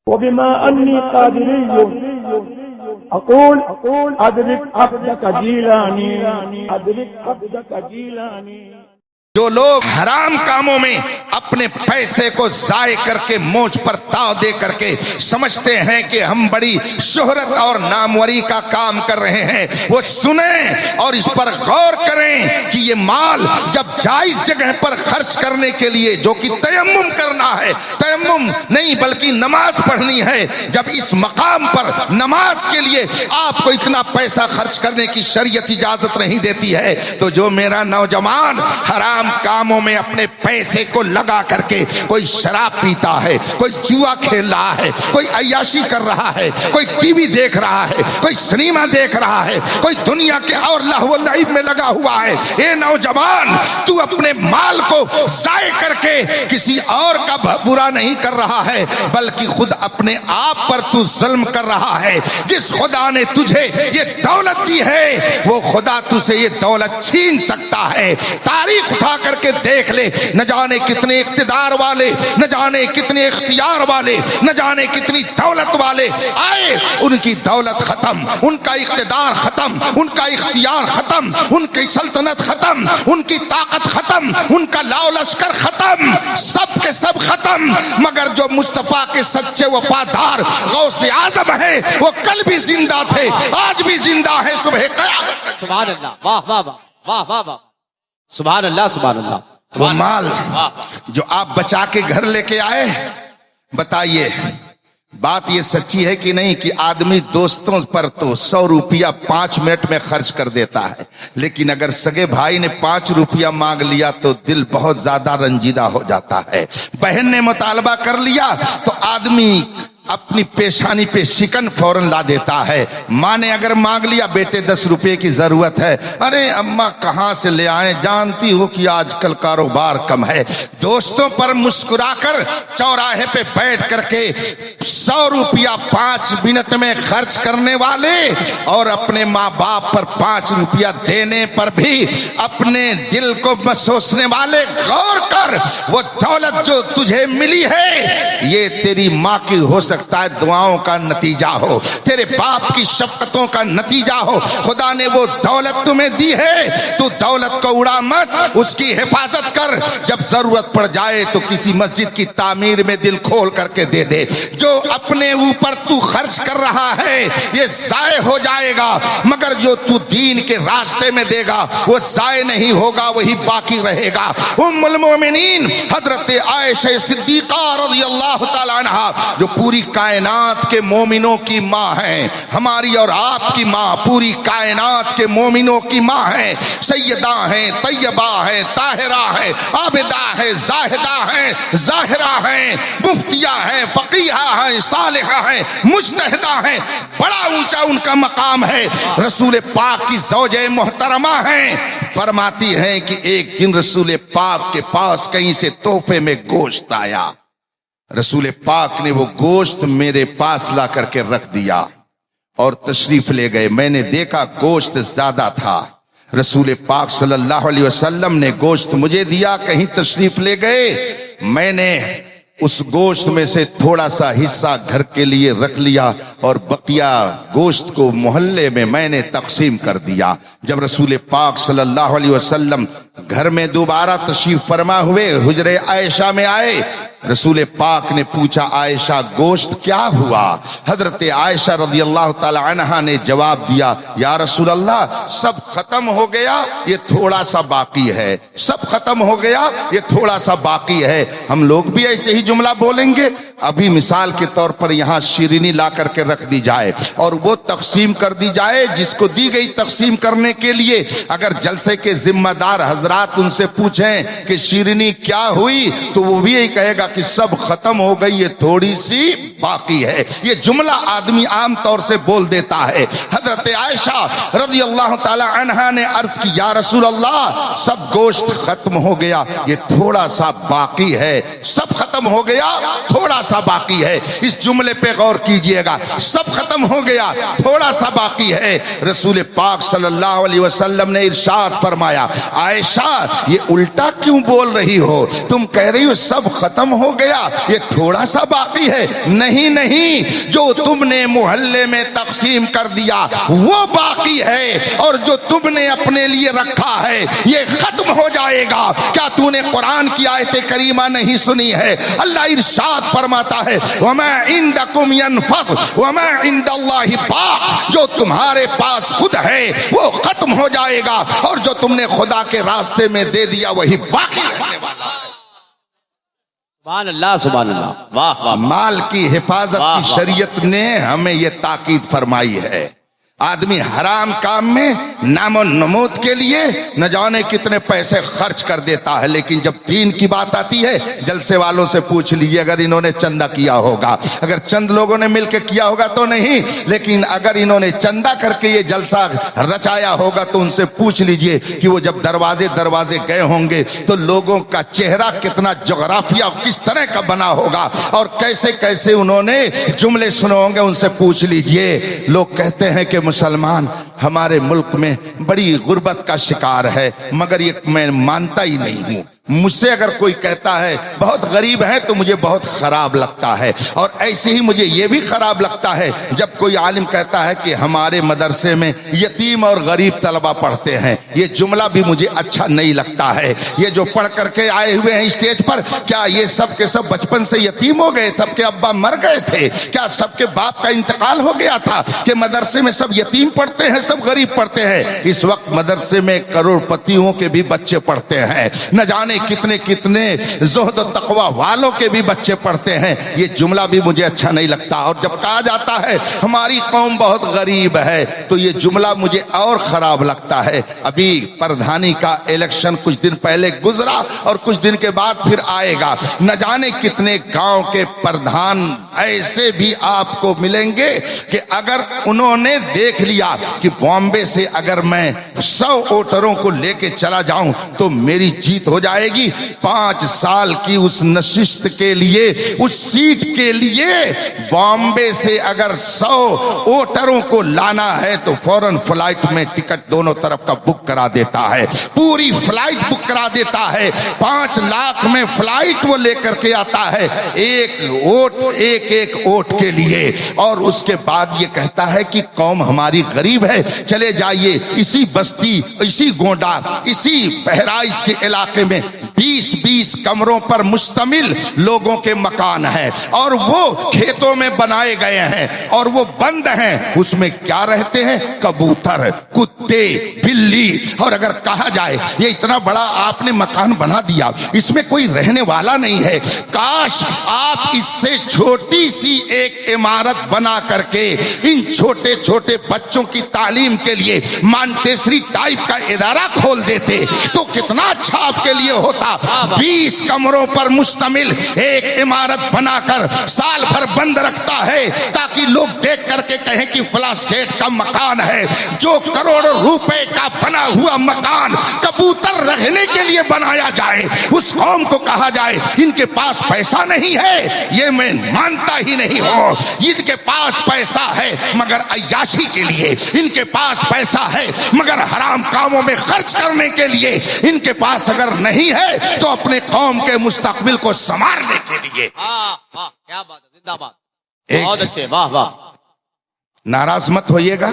वबिमा अन्नी कादिरिय्युन अक़ूल अदरिक अब्दक जीलानी अदरिक अब्दक जीलानी। जो लोग हराम कामों में अपने पैसे को जाय करके मोछ पर ताव दे करके समझते हैं कि हम बड़ी शोहरत और नामवरी का काम कर रहे हैं, वो सुने और इस पर गौर करें कि ये माल जब जायज जगह पर खर्च करने के लिए, जो कि तयम्मुम करना है, तयम्मुम नहीं बल्कि नमाज पढ़नी है, जब इस मकाम पर नमाज के लिए आपको इतना पैसा खर्च करने की शरीयत इजाजत नहीं देती है, तो जो मेरा नौजवान हराम कामों में अपने पैसे को लगा करके कोई शराब पीता है, कोई जुआ खेल रहा है, कोई अय्याशी कर रहा है, कोई टीवी देख रहा है, कोई सिनेमा देख रहा है, कोई दुनिया के और लहव लईब में लगा हुआ है, ए नौजवान, तू अपने माल को जाय करके किसी और का बुरा नहीं कर रहा है, बल्कि खुद अपने आप पर तू जुल्म कर रहा है। जिस खुदा ने तुझे ये दौलत दी है, वो खुदा तुझसे ये दौलत छीन सकता है। तारीख उठा करके देख ले, न जाने कितने इख्तिदार वाले, न जाने कितने इख्तियार वाले, न जाने कितनी दौलत वाले आए, उनकी दौलत खत्म, उनका इख्तिदार खत्म, उनका इख्तियार खत्म, उनकी सल्तनत खत्म, उनकी ताकत खत्म, उनका लाओ लश्कर खत्म, सब के सब खत्म, मगर जो मुस्तफा के सच्चे वफादार गौसे आजम है, वो कल भी जिंदा थे, आज भी जिंदा है, सुबह क़यामत तक। सुभान अल्लाह, वाह वाह वाह वाह वाह वाह, सुभान अल्लाह सुभान अल्लाह। वो माल जो आप बचा के घर लेके आए, बताइए बात ये सच्ची है कि नहीं कि आदमी दोस्तों पर तो 100 रुपया 5 मिनट में खर्च कर देता है, लेकिन अगर सगे भाई ने 5 रुपया मांग लिया तो दिल बहुत ज्यादा रंजीदा हो जाता है। बहन ने मुतालबा कर लिया तो आदमी अपनी पेशानी पे शिकन फौरन ला देता है। माँ ने अगर मांग लिया, बेटे 10 रुपए की जरूरत है, अरे अम्मा कहाँ से ले आए, जानती हो कि आजकल कारोबार कम है। दोस्तों पर मुस्कुराकर चौराहे पे बैठ करके 100 रुपया 5 मिनट में खर्च करने वाले और अपने माँ बाप पर 5 रुपया देने पर भी अपने दिल को सोचने वाले, गौर कर, वो दौलत जो तुझे मिली है ये तेरी माँ की हो सकता है दुआओं का नतीजा हो, तेरे बाप की शफकतों का नतीजा हो। खुदा ने वो दौलत तुम्हें दी है, तू दौलत को उड़ा मत, उसकी हिफाजत कर, जब जरूरत पड़ जाए तो किसी मस्जिद की तामीर में दिल खोल करके दे दे। जो अपने ऊपर तू खर्च कर रहा है ये जाय हो जाएगा, मगर जो तू दीन के रास्ते में देगा वो जाय नहीं होगा, वही बाकी रहेगा। उम्मुल मोमिनीन हजरत आयशा सिद्दीका रज़ियल्लाहु ताला अन्हा, जो पूरी कायनात के मोमिनों की माँ है, हमारी और आपकी माँ पूरी कायनात के मोमिनों की माँ है, सैयदा है, तैयबा है, ताहिरा है, आबिदा है, जाहिदा है, जाहिरा है, मुफ्तिया है, फकीहा है, सालिहा है, मुज्तहिदा है, बड़ा ऊंचा उनका मकाम है। रसूल पाक की ज़ौजे मोहतरमा है, फरमाती हैं कि एक दिन रसूल पाक के पास कहीं से तोहफे में गोश्त आया, रसूल पाक ने वो गोश्त मेरे पास ला करके रख दिया और तशरीफ ले गए। मैंने देखा गोश्त ज्यादा था, रसूल पाक सल्लल्लाहु अलैहि वसल्लम ने गोश्त मुझे दिया, कहीं तशरीफ ले गए, मैंने उस गोश्त में से थोड़ा सा हिस्सा घर के लिए रख लिया और बकिया गोश्त को मोहल्ले में मैंने तकसीम कर दिया। जब रसूल पाक सल्लल्लाहु अलैहि वसल्लम घर में दोबारा तशरीफ फरमा हुए, हुजरे आयशा में आए, रसूल पाक ने पूछा, आयशा गोश्त क्या हुआ? हजरत आयशा रज़ियल्लाहु ताला अन्हा ने जवाब दिया, या रसूल अल्लाह, सब खत्म हो गया, ये थोड़ा सा बाकी है, सब खत्म हो गया, ये थोड़ा सा बाकी है। हम लोग भी ऐसे ही जुमला बोलेंगे। अभी मिसाल के तौर पर यहाँ शीरीनी ला करके रख दी जाए और वो तकसीम कर दी जाए, जिसको दी गई तकसीम करने के लिए अगर जलसे के जिम्मेदार हजरात उनसे पूछें कि शीरीनी क्या हुई, तो वो भी यही कहेगा कि सब खत्म हो गई, ये थोड़ी सी बाकी है। ये जुमला आदमी आम तौर से बोल देता है। हजरत आयशा रज़ियल्लाहु ताला अन्हा ने अर्ज की, या रसूल अल्लाह, सब गोश्त खत्म हो गया, ये थोड़ा सा बाकी है। सब खत्म हो गया, थोड़ा सा बाकी है। इस जुमले पे गौर कीजिएगा, सब खत्म हो गया, थोड़ा सा बाकी है। रसूल पाक सल्लल्लाहु अलैहि वसल्लम ने इरशाद फरमाया, आयशा ये उल्टा क्यों बोल रही हो? तुम कह रही हो सब खत्म हो गया, ये थोड़ा सा बाकी है। नहीं नहीं, जो तुमने मोहल्ले में तकसीम कर दिया वो बाकी है, और जो तुमने अपने लिए रखा है ये खत्म हो जाएगा। क्या तूने कुरान की आयत करीमा नहीं सुनी है? अल्लाह इरशाद फरमाता है, वमा इंदकुम यनफद वमा इंदल्लाहि बाक़, जो तुम्हारे पास खुद है वो खत्म हो जाएगा, और जो तुमने खुदा के रास्ते में दे दिया वही बाकी रहने वाला है। सुभान अल्लाह, सुभान अल्लाह, वाह वाह। माल की हिफाजत की शरीयत ने हमें यह ताकीद फरमाई है। आदमी हराम काम में नामो नमूद के लिए न जाने कितने पैसे खर्च कर देता है, लेकिन जब दीन की बात आती है, जलसे वालों से पूछ लीजिए अगर इन्होंने चंदा किया होगा। अगर चंद लोगों ने मिलकर किया होगा तो नहीं, लेकिन अगर इन्होंने चंदा करके ये जलसा रचाया होगा तो उनसे पूछ लीजिए कि वो जब दरवाजे दरवाजे गए होंगे तो लोगों का चेहरा कितना जोग्राफिया किस तरह का बना होगा और कैसे कैसे उन्होंने जुमले सुने होंगे, उनसे पूछ लीजिए। लोग कहते हैं कि मुसलमान हमारे मुल्क में बड़ी गुर्बत का शिकार है, मगर ये मैं मानता ही नहीं हूं। मुझसे अगर कोई कहता है बहुत गरीब है तो मुझे बहुत खराब लगता है, और ऐसे ही मुझे ये भी खराब लगता है जब कोई आलिम कहता है कि हमारे मदरसे में यतीम और गरीब तलबा पढ़ते हैं। ये जुमला भी मुझे अच्छा नहीं लगता है। ये जो पढ़ करके आए हुए हैं स्टेज पर, क्या ये सब के सब बचपन से यतीम हो गए? सबके अब्बा मर गए थे क्या? सबके बाप का इंतकाल हो गया था कि मदरसे में सब यतीम पढ़ते हैं, सब गरीब पढ़ते हैं? इस वक्त मदरसे में करोड़पतियों के भी बच्चे पढ़ते हैं, न जाने कितने कितने ज़ुहद और तक़वा वालों के भी बच्चे पढ़ते हैं। ये जुमला भी मुझे अच्छा नहीं लगता। और जब कहा जाता है हमारी कौम बहुत गरीब है तो ये जुमला मुझे और खराब लगता है। अभी प्रधानी का इलेक्शन कुछ दिन पहले गुजरा और कुछ दिन के बाद फिर आएगा। न जाने कितने गांव के प्रधान ऐसे भी आपको मिलेंगे कि अगर उन्होंने देख लिया कि बॉम्बे से अगर मैं 100 वोटरों को लेके चला जाऊं तो मेरी जीत हो जाएगी, 5 साल की उस नशिस्त के लिए, उस सीट के लिए बॉम्बे से अगर 100 वोटरों को लाना है तो फौरन फ्लाइट में टिकट दोनों तरफ का बुक करा देता है, पूरी फ्लाइट बुक करा देता है। 5 लाख में फ्लाइट वो लेकर के आता है, एक वोट के लिए। और उसके बाद ये कहता है कि कौम हमारी गरीब है, चले जाइए इसी बस्ती, इसी गोंडा, इसी बहराइच के इलाके में 20-20 कमरों पर मुश्तमिल लोगों के मकान हैं और वो खेतों में बनाए गए हैं और वो बंद हैं। उसमें क्या रहते हैं? कबूतर, कुत्ते, बिल्ली। और अगर कहा जाए ये इतना बड़ा आपने मकान बना दिया, इसमें कोई रहने वाला नहीं है, काश आप इससे छोटी सी एक इमारत बना करके इन छोटे छोटे बच्चों की तालीम के लिए मांटेसरी टाइप का इदारा खोल देते तो कितना अच्छा आपके लिए होता। 20 कमरों पर मुश्तमिल एक इमारत बनाकर साल भर बंद रखता है ताकि लोग देख करके कहें कि फला सेठ का मकान है। जो करोड़ों रुपए का बना हुआ मकान कबूतर रखने के लिए बनाया जाए, उस कौम को कहा जाए इनके पास पैसा नहीं है, ये मैं मानता ही नहीं हूं। इनके पास पैसा है मगर अय्याशी के लिए, इनके पास पैसा है मगर हराम कामों में खर्च करने के लिए, इनके पास अगर नहीं है तो अपने कौम के मुस्तकबिल को संवारने के लिए। क्या बात है, जिंदाबाद, बहुत अच्छे, वाह वाह। नाराज मत होइएगा,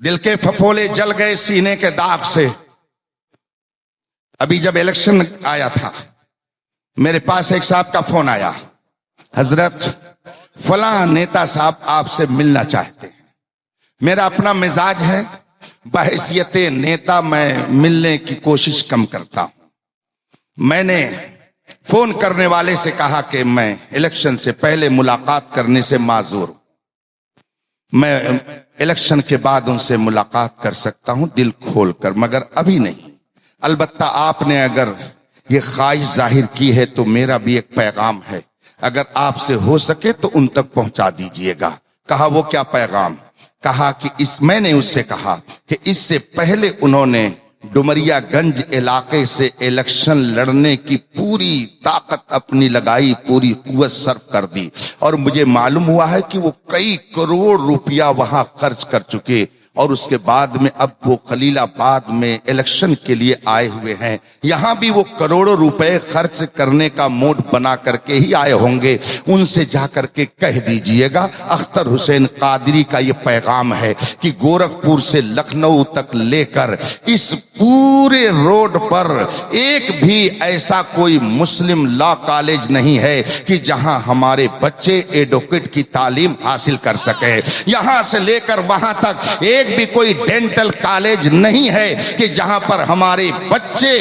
दिल के फफोले जल गए सीने के दाग से। अभी जब इलेक्शन आया था मेरे पास एक साहब का फोन आया, हजरत फला नेता साहब आपसे मिलना चाहते हैं। मेरा अपना मिजाज है, बहैसियत नेता मैं मिलने की कोशिश कम करता हूं। मैंने फोन करने वाले से कहा कि मैं इलेक्शन से पहले मुलाकात करने से माजूर हूं, मैं इलेक्शन के बाद उनसे मुलाकात कर सकता हूं दिल खोलकर, मगर अभी नहीं। अलबत्ता आपने अगर ये ख्वाहिश जाहिर की है तो मेरा भी एक पैगाम है, अगर आपसे हो सके तो उन तक पहुंचा दीजिएगा। कहा वो क्या पैगाम? कहा कि मैंने उससे कहा कि इससे पहले उन्होंने डुमरियागंज इलाके से इलेक्शन लड़ने की पूरी ताकत अपनी लगाई, पूरी कुव्वत सर्फ कर दी और मुझे मालूम हुआ है कि वो कई करोड़ रुपया वहां खर्च कर चुके और उसके बाद में अब वो खलीलाबाद में इलेक्शन के लिए आए हुए हैं। यहां भी वो करोड़ों रुपए खर्च करने का मूड बना करके ही आए होंगे। उनसे जाकर के कह दीजिएगा, अख्तर हुसैन कादरी का ये पैगाम है कि गोरखपुर से लखनऊ तक लेकर इस पूरे रोड पर एक भी ऐसा कोई मुस्लिम लॉ कॉलेज नहीं है कि जहां हमारे बच्चे एडवोकेट की तालीम हासिल कर सके। यहां से लेकर वहां तक एक भी कोई डेंटल कॉलेज नहीं है कि जहां पर हमारे बच्चे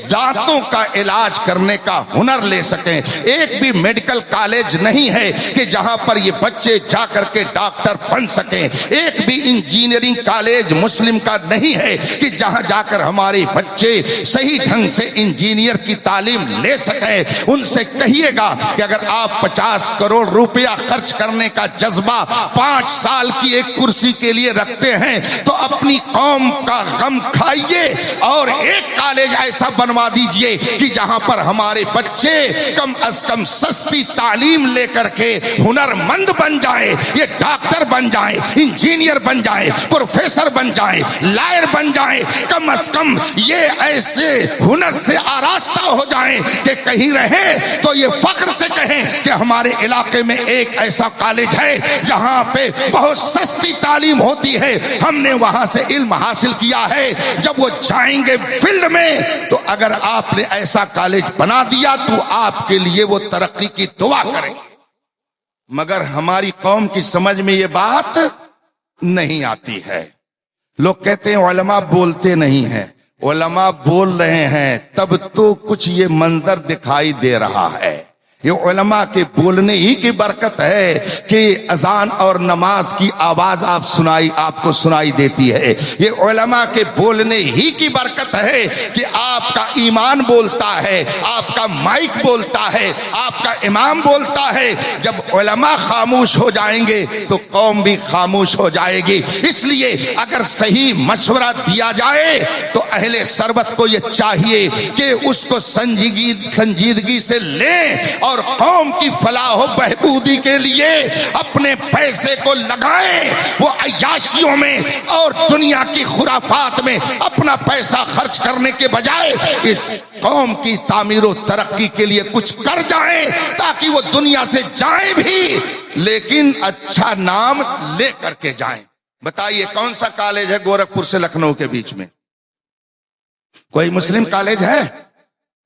दांतों का इलाज करने का हुनर ले सकें। एक भी मेडिकल कॉलेज नहीं है कि जहां पर ये बच्चे जाकर के डॉक्टर बन सकें। एक भी इंजीनियरिंग कॉलेज मुस्लिम का नहीं है कि जहां जाकर हमारे बच्चे सही ढंग से इंजीनियर की तालीम ले सकें। उनसे कहिएगा कि अगर आप 50 करोड़ रुपया खर्च करने का जज्बा 5 साल की एक कुर्सी के लिए रखते हैं तो अपनी कौम का गम खाइए और एक कॉलेज ऐसा बनवा दीजिए कि जहां पर हमारे बच्चे कम अज कम सस्ती तालीम लेकर के हुनरमंद बन जाए। ये डॉक्टर बन जाए, इंजीनियर बन जाए, प्रोफेसर बन जाए, लॉयर बन जाए। कम अज कम ये ऐसे हुनर से आरास्ता हो जाए कि कहीं रहे तो ये फख्र से कहें कि हमारे इलाके में एक ऐसा कॉलेज है जहां पे बहुत सस्ती तालीम होती है, हमने वहां से इल्म हासिल किया है। जब वो जाएंगे फील्ड में तो अगर आपने ऐसा कॉलेज बना दिया तो आपके लिए वो तरक्की की दुआ करें। मगर हमारी कौम की समझ में ये बात नहीं आती है। लोग कहते हैं उलमा बोलते नहीं हैं। उलमा बोल रहे हैं तब तो कुछ ये मंजर दिखाई दे रहा है। ये उलमा के बोलने ही की बरकत है कि अजान और नमाज की आवाज आपको सुनाई देती है। ये उलमा के बोलने ही की बरकत है कि आपका ईमान बोलता है, आपका माइक बोलता है, आपका इमाम बोलता है। जब उलमा खामोश हो जाएंगे तो कौम भी खामोश हो जाएगी। इसलिए अगर सही मशवरा दिया जाए तो अहले सरबत को ये चाहिए कि उसको संजीदगी से लें और कौम की फलाह बहबूदी के लिए अपने पैसे को लगाएं। वो अय्याशियों में और दुनिया की खुराफात में अपना पैसा खर्च करने के बजाय इस कौम की तामीर और तरक्की के लिए कुछ कर जाएं ताकि वो दुनिया से जाएं भी लेकिन अच्छा नाम ले करके जाएं। बताइए कौन सा कॉलेज है गोरखपुर से लखनऊ के बीच में? कोई मुस्लिम कॉलेज है?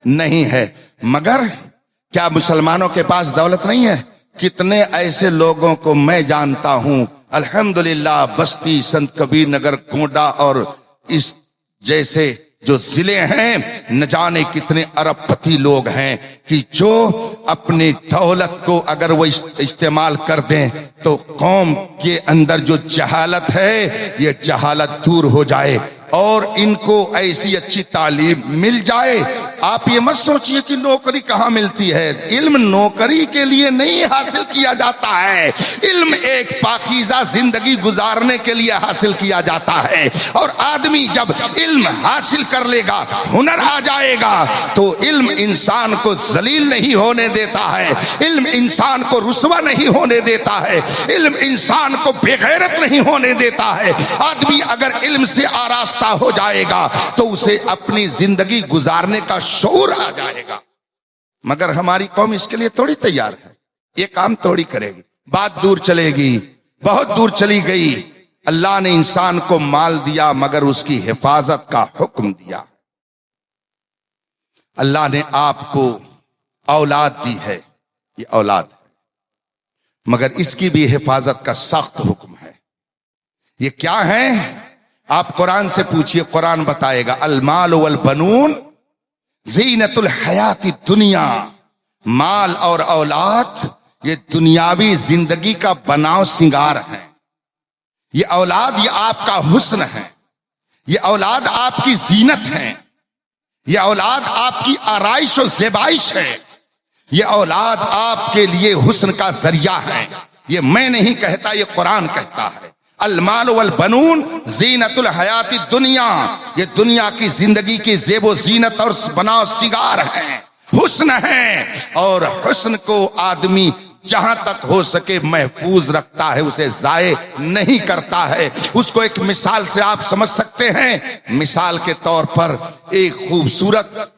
नहीं है। मगर क्या मुसलमानों के पास दौलत नहीं है? कितने ऐसे लोगों को मैं जानता हूं अल्हम्दुलिल्लाह, बस्ती, संत कबीर नगर, गोंडा और इस जैसे जो जिले हैं, न जाने कितने अरबपति लोग हैं कि जो अपनी दौलत को अगर वो इस्तेमाल कर दें तो कौम के अंदर जो जहालत है ये जहालत दूर हो जाए और इनको ऐसी अच्छी तालीम मिल जाए। आप ये मत सोचिए कि नौकरी कहाँ मिलती है। इल्म नौकरी के लिए नहीं हासिल किया जाता है। इल्म एक पाकीज़ा जिंदगी गुजारने के लिए हासिल किया जाता है। और आदमी जब इल्म हासिल कर लेगा, हुनर आ जाएगा, तो इल्म इंसान को जलील नहीं होने देता है। इल्म इंसान को रुस्वा नहीं होने देता है। इल्म इंसान को बेगैरत नहीं होने देता है। आदमी अगर इल्म से आरास्ता हो जाएगा तो उसे अपनी जिंदगी गुजारने का शऊर आ जाएगा। मगर हमारी कौम इसके लिए थोड़ी तैयार है। ये काम थोड़ी करेगी। बात दूर चलेगी, बहुत दूर चली गई। अल्लाह ने इंसान को माल दिया मगर उसकी हिफाजत का हुक्म दिया। अल्लाह ने आपको औलाद दी है, ये औलाद है, मगर इसकी भी हिफाजत का सख्त हुक्म है। ये क्या है? आप कुरान से पूछिए, कुरान बताएगा। अल माल वल बनून ज़ीनतुल हयाती दुनिया। माल और औलाद ये दुनियावी जिंदगी का बनाव सिंगार है। ये औलाद ये आपका हुस्न है। ये औलाद आपकी जीनत है। ये औलाद आपकी आराइश और ज़ेबाइश है। ये औलाद आपके लिए हुस्न का जरिया है। ये मैं नहीं कहता, ये कुरान कहता है। अल माल वल बनून ज़ीनतुल हयाती दुनिया। ये दुनिया की जिंदगी की ज़ेबो ज़ीनत और बनाव सिंगार है, हुस्न है। और हुस्न को आदमी जहां तक हो सके महफूज रखता है, उसे जाये नहीं करता है। उसको एक मिसाल से आप समझ सकते हैं। मिसाल के तौर पर एक खूबसूरत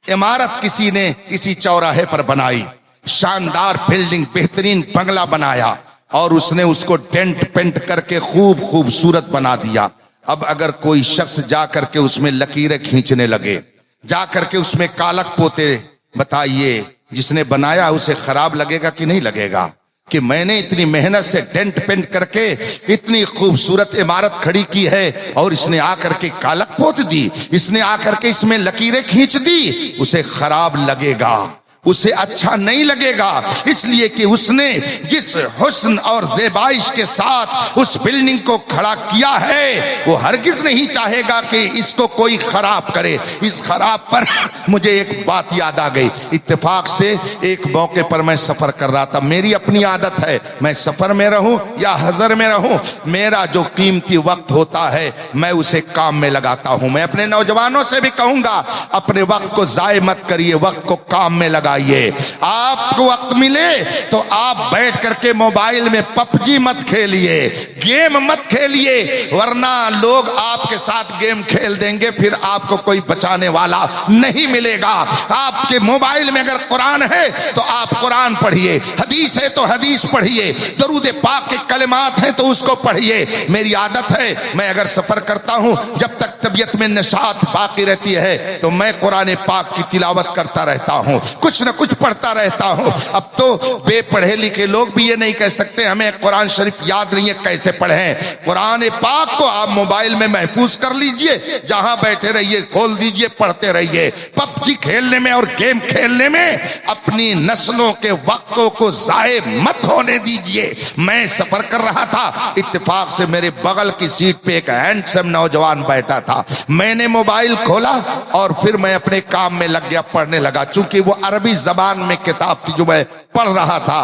इमारत किसी ने किसी चौराहे पर बनाई, शानदार बिल्डिंग, बेहतरीन बंगला बनाया और उसने उसको डेंट पेंट करके खूब खूबसूरत बना दिया। अब अगर कोई शख्स जा करके उसमें लकीरें खींचने लगे, जा करके उसमें कालक पोते, बताइए जिसने बनाया उसे खराब लगेगा कि नहीं लगेगा? कि मैंने इतनी मेहनत से डेंट पेंट करके इतनी खूबसूरत इमारत खड़ी की है और इसने आकर के कालक पोत दी, इसने आकर के इसमें लकीरें खींच दी, उसे खराब लगेगा, उसे अच्छा नहीं लगेगा। इसलिए कि उसने जिस हुस्न और ज़ेबाइश के साथ उस बिल्डिंग को खड़ा किया है, वो हरगिज नहीं चाहेगा कि इसको कोई खराब करे। इस खराब पर मुझे एक बात याद आ गई। इत्तेफाक से एक मौके पर मैं सफर कर रहा था। मेरी अपनी आदत है, मैं सफर में रहूं या हजर में रहूं, मेरा जो कीमती वक्त होता है मैं उसे काम में लगाता हूं। मैं अपने नौजवानों से भी कहूंगा, अपने वक्त को जाय मत करिए, वक्त को काम में लगाइए। आपको वक्त मिले तो आप बैठ करके मोबाइल में पबजी मत खेलिए, गेम मत खेलिए, वरना लोग आपके साथ गेम खेल देंगे, फिर आपको कोई बचाने वाला नहीं मिलेगा। आपके मोबाइल में अगर कुरान है तो आप कुरान पढ़िए, हदीस है तो हदीस पढ़िए, दरूद पाक के कलिमात हैं तो उसको पढ़िए। मेरी आदत है, मैं अगर सफर करता हूं, जब तक तबीयत में नशात बाकी रहती है तो मैं कुरान पाक की तिलावत करता रहता हूं, कुछ न कुछ पढ़ता रहता हूं। अब तो बेपढ़े लिखे लोग भी ये नहीं कह सकते हमें कुरान शरीफ याद नहीं है, कैसे पढ़ें? कुरान पाक को आप मोबाइल में महफूज कर लीजिए, जहां बैठे रहिए खोल दीजिए, पढ़ते रहिए। पबजी खेलने में और गेम खेलने में अपनी नस्लों के वक्तों को जाये मत होने दीजिए। मैं सफर कर रहा था, इत्तेफाक से मेरे बगल की सीट पे एक हैंडसम नौजवान बैठा था। मैंने मोबाइल खोला और फिर मैं अपने काम में लग गया, पढ़ने लगा। चूंकि वो अरबी जबान में किताब थी जो मैं पढ़ रहा था।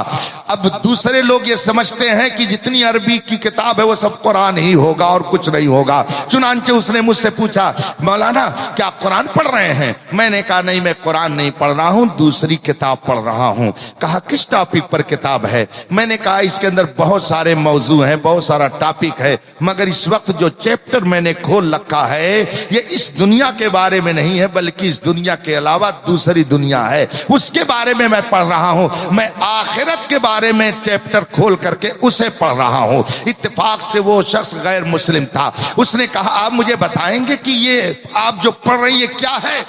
अब दूसरे लोग ये समझते हैं कि जितनी अरबी की किताब है वो सब कुरान ही होगा और कुछ नहीं होगा। चुनांचे उसने मुझसे पूछा, मौलाना क्या कुरान पढ़ रहे हैं? मैंने कहा नहीं, मैं कुरान नहीं पढ़ रहा हूं, दूसरी किताब पढ़ रहा हूं। कहा किस टॉपिक पर किताब है? मैंने कहा इसके अंदर बहुत सारे मौजू हैं, बहुत सारा टॉपिक है, मगर इस वक्त जो चैप्टर मैंने खोल रखा है ये इस दुनिया के बारे में नहीं है, बल्कि इस दुनिया के अलावा दूसरी दुनिया है, उसके बारे में मैं पढ़ रहा हूं। मैं आखिरत के बारे में चैप्टर खोल करके उसे पढ़ रहा हूं। इत्तेफाक से वो शख्स गैर मुस्लिम था। उसने कहा आप मुझे बताएंगे कि ये आप जो पढ़ रही है क्या है?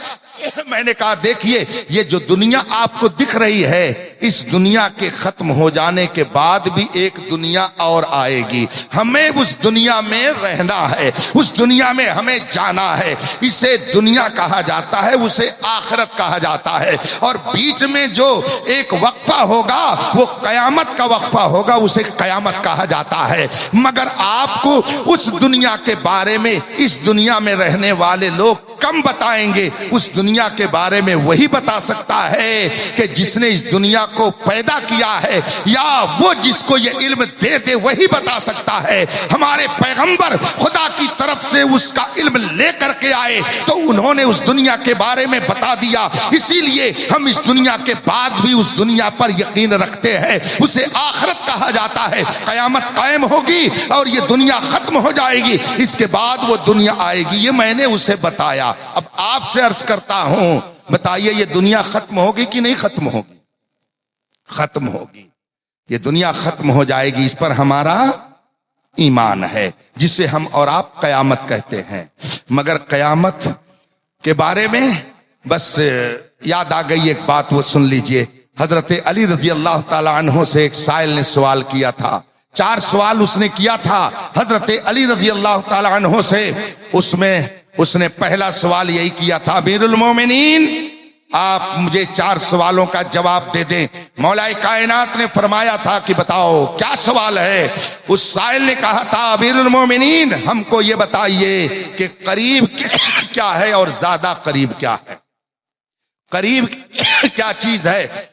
मैंने कहा देखिए, ये जो दुनिया आपको दिख रही है, इस दुनिया के खत्म हो जाने के बाद भी एक दुनिया और आएगी। हमें उस दुनिया में रहना है, उस दुनिया में हमें जाना है। इसे दुनिया कहा जाता है, उसे आखिरत कहा जाता है। और बीच में जो एक वक्फा होगा वो कयामत का वक्फा होगा, उसे कयामत कहा जाता है। मगर आपको उस दुनिया के बारे में इस दुनिया में रहने वाले लोग कम बताएंगे। उस दुनिया के बारे में वही बता सकता है कि जिसने इस दुनिया को पैदा किया है, या वो जिसको ये इल्म दे दे वही बता सकता है। हमारे पैगंबर खुदा की तरफ से उसका इल्म लेकर के आए तो उन्होंने उस दुनिया के बारे में बता दिया। इसीलिए हम इस दुनिया के बाद भी उस दुनिया पर यकीन रखते हैं। उसे आखिरत कहा जाता है। कयामत कायम होगी और ये दुनिया खत्म हो जाएगी, इसके बाद वो दुनिया आएगी। ये मैंने उसे बताया। अब आपसे अर्ज करता हूं, बताइए ये दुनिया खत्म होगी कि नहीं खत्म होगी? खत्म होगी। ये दुनिया खत्म हो जाएगी, इस पर हमारा ईमान है, जिसे हम और आप कयामत कहते हैं। मगर कयामत के बारे में बस याद आ गई एक बात, वो सुन लीजिए। हजरत अली रजी अल्लाह ताला अन्हो से एक साइल ने सवाल किया था। 4 सवाल उसने किया था हजरत अली रजी अल्लाह ताला अन्हो से। उसमें उसने पहला सवाल यही किया था, अमीरुल मोमिनीन आप मुझे 4 सवालों का जवाब दे दें। मौलाए कायनात ने फरमाया था कि बताओ क्या सवाल है। उस साइल ने कहा था, अमीरुल मोमिनीन हमको ये बताइए कि करीब क्या है और ज्यादा करीब क्या है? करीब क्या चीज है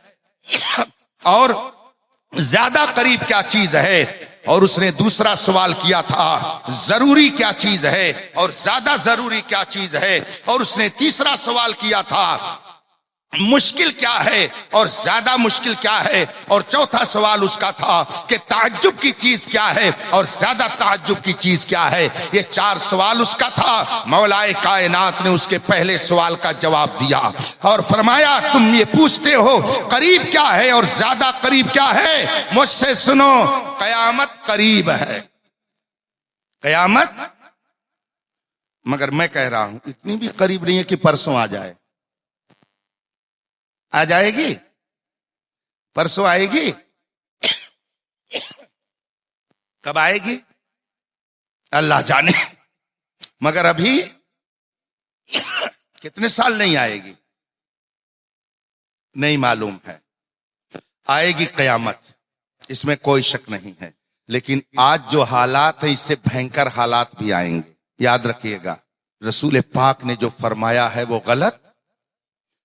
और ज्यादा करीब क्या चीज है? और उसने दूसरा सवाल किया था, जरूरी क्या चीज है और ज्यादा जरूरी क्या चीज है? और उसने तीसरा सवाल किया था, मुश्किल क्या है और ज्यादा मुश्किल क्या है, और चौथा सवाल उसका था कि ताज्जुब की चीज क्या है और ज्यादा ताज्जुब की चीज क्या है। ये 4 सवाल उसका था। मौलाए कायनात ने उसके पहले सवाल का जवाब दिया और फरमाया, तुम ये पूछते हो करीब क्या है और ज्यादा करीब क्या है, मुझसे सुनो, कयामत करीब है, कयामत, मगर मैं कह रहा हूं इतनी भी करीब नहीं है कि परसों आ जाए। आ जाएगी, परसों आएगी, कब आएगी अल्लाह जाने, मगर अभी कितने साल नहीं आएगी नहीं मालूम है। आएगी कयामत, इसमें कोई शक नहीं है। लेकिन आज जो हालात है इससे भयंकर हालात भी आएंगे। याद रखिएगा, रसूल पाक ने जो फरमाया है वो गलत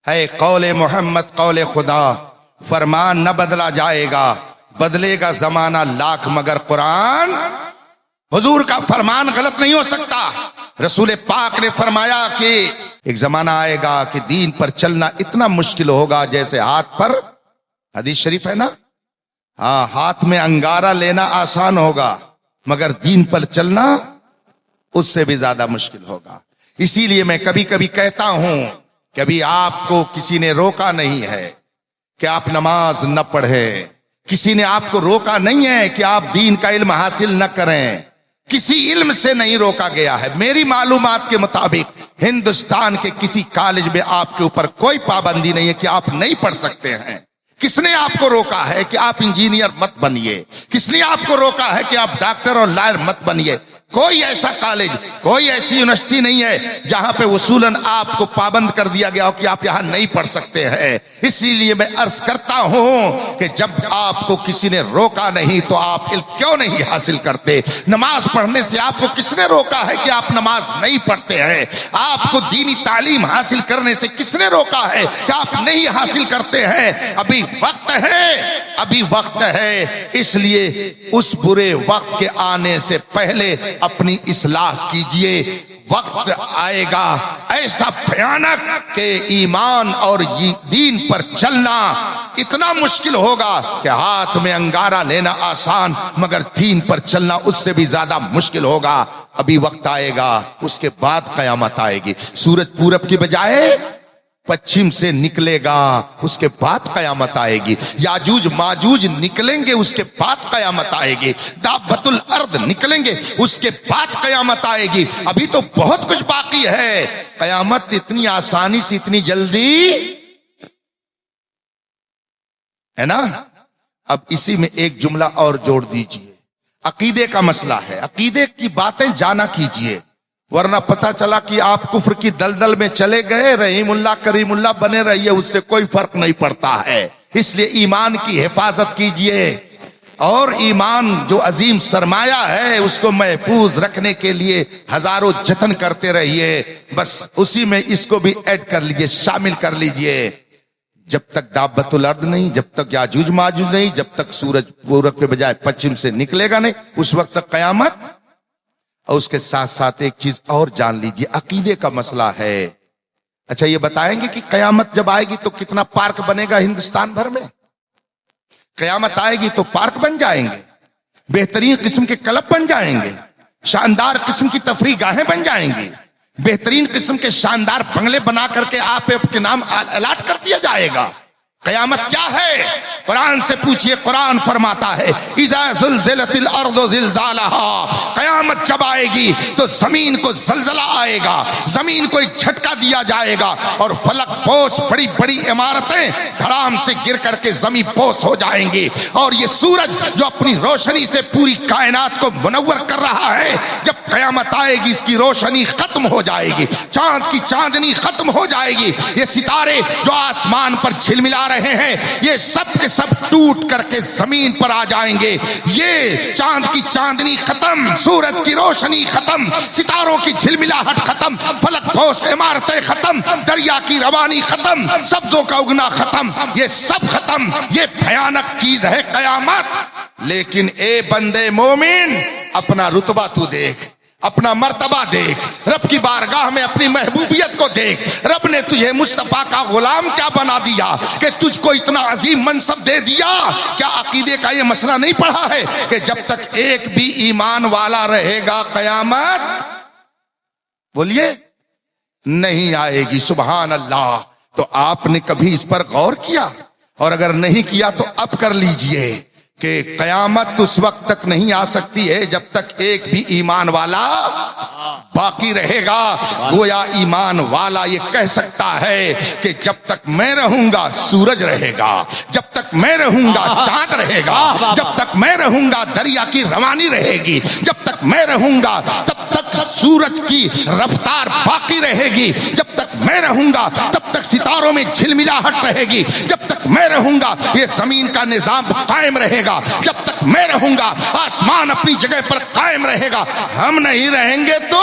है। कौले मोहम्मद कौले खुदा, फरमान न बदला जाएगा, बदलेगा जमाना लाख मगर कुरान। हुजूर का फरमान गलत नहीं हो सकता। रसूल पाक ने फरमाया कि एक जमाना आएगा कि दीन पर चलना इतना मुश्किल होगा जैसे हाथ पर, हदीस शरीफ है ना, हाँ, हाथ में अंगारा लेना आसान होगा मगर दीन पर चलना उससे भी ज्यादा मुश्किल होगा। इसीलिए मैं कभी कभी कहता हूं, कभी आपको किसी ने रोका नहीं है कि आप नमाज न पढ़ें, किसी ने आपको रोका नहीं है कि आप दीन का इल्म हासिल न करें, किसी इल्म से नहीं रोका गया है। मेरी मालूमात के मुताबिक हिंदुस्तान के किसी कॉलेज में आपके ऊपर कोई पाबंदी नहीं है कि आप नहीं पढ़ सकते हैं। किसने आपको रोका है कि आप इंजीनियर मत बनिए, किसने आपको रोका है कि आप डॉक्टर और लॉयर मत बनिए। कोई ऐसा कॉलेज, कोई ऐसी यूनिवर्सिटी नहीं है जहां पे वसूलन आपको पाबंद कर दिया गया हो कि आप यहां नहीं पढ़ सकते हैं। इसीलिए मैं अर्ज करता हूं कि जब आपको किसी ने रोका नहीं तो आप इल्म क्यों नहीं हासिल करते। नमाज पढ़ने से आपको किसने रोका है कि आप नमाज नहीं पढ़ते हैं। आपको दीनी तालीम हासिल करने से किसने रोका है कि आप नहीं हासिल करते हैं। अभी वक्त है, अभी वक्त है। इसलिए उस बुरे वक्त के आने से पहले अपनी इस्लाह कीजिए। वक्त आएगा ऐसा भयानक कि ईमान और दीन पर चलना इतना मुश्किल होगा कि हाथ में अंगारा लेना आसान मगर दीन पर चलना उससे भी ज्यादा मुश्किल होगा। अभी वक्त आएगा, उसके बाद कयामत आएगी। सूरज पूरब की बजाय पश्चिम से निकलेगा, उसके बाद कयामत आएगी। याजूज माजूज निकलेंगे, उसके बाद कयामत आएगी। दाबतुल अर्द निकलेंगे, उसके बाद कयामत आएगी। अभी तो बहुत कुछ बाकी है। कयामत इतनी आसानी से, इतनी जल्दी है ना। अब इसी में एक जुमला और जोड़ दीजिए। अकीदे का मसला है, अकीदे की बातें जाना कीजिए, वरना पता चला कि आप कुफ्र की दलदल में चले गए, रहीमुल्लाह करीमुल्लाह बने रहिए, उससे कोई फर्क नहीं पड़ता है। इसलिए ईमान की हिफाजत कीजिए और ईमान जो अजीम सरमाया है उसको महफूज रखने के लिए हजारों जतन करते रहिए। बस उसी में इसको भी ऐड कर लीजिए, शामिल कर लीजिए। जब तक दाबतुल अर्द नहीं, जब तक याजूज माजूज नहीं, जब तक सूरज पूरब के बजाय पश्चिम से निकलेगा नहीं, उस वक्त तक कयामत। और उसके साथ साथ एक चीज और जान लीजिए, अकीदे का मसला है। अच्छा, ये बताएंगे कि कयामत जब आएगी तो कितना पार्क बनेगा हिंदुस्तान भर में। कयामत आएगी तो पार्क बन जाएंगे, बेहतरीन किस्म के क्लब बन जाएंगे, शानदार किस्म की तफरीह गाहें बन जाएंगी, बेहतरीन किस्म के शानदार बंगले बना करके आपके नाम अलाट कर दिया जाएगा। कयामत क्या है? कुरान से पूछिए, कुरान फरमाता है इज़ा ज़ुल्ज़िलतिल अर्ज़ु ज़िलज़ालहा। कयामत जब आएगी तो जमीन को जलजला आएगा, जमीन को एक झटका दिया जाएगा और फलक पोश बड़ी बड़ी इमारतें धड़ाम से गिर करके जमीन पोश हो जाएंगी। और ये सूरज जो अपनी रोशनी से पूरी कायनात को मुनव्वर कर रहा है, जब कयामत आएगी इसकी रोशनी खत्म हो जाएगी, चांद की चांदनी खत्म हो जाएगी। ये सितारे जो आसमान पर झिलमिला रहे हैं ये सब के सब टूट करके जमीन पर आ जाएंगे। ये चांद की चांदनी खत्म, सूरज की रोशनी खत्म, सितारों की झिलमिलाहट खत्म, फलक पोश इमारतें खत्म, दरिया की रवानी खत्म, सब्जों का उगना खत्म, ये सब खत्म। ये भयानक चीज है कयामत। लेकिन ए बंदे मोमिन, अपना रुतबा तू देख, अपना मर्तबा देख, रब की बारगाह में अपनी महबूबियत को देख। रब ने तुझे मुस्तफा का गुलाम क्या बना दिया कि तुझको इतना अजीम मनसब दे दिया। क्या अकीदे का ये मसला नहीं पढ़ा है कि जब तक एक भी ईमान वाला रहेगा कयामत, बोलिए, नहीं आएगी। सुभान अल्लाह। तो आपने कभी इस पर गौर किया? और अगर नहीं किया तो अब कर लीजिए कि कयामत उस वक्त तक नहीं आ सकती है जब तक एक भी ईमान वाला बाकी रहेगा। गोया ईमान वाला ये कह सकता है कि जब तक मैं रहूंगा सूरज रहेगा, जब तक मैं रहूंगा चांद रहेगा, जब तक मैं रहूंगा दरिया की रवानी रहेगी, जब तक मैं रहूंगा तब तक सूरज की रफ्तार बाकी रहेगी, जब तक मैं रहूंगा तब तक सितारों में झिलमिलाहट रहेगी, जब तक मैं रहूंगा ये जमीन का निजाम कायम रहेगा, जब तक मैं रहूंगा आसमान अपनी जगह पर कायम रहेगा। हम नहीं रहेंगे तो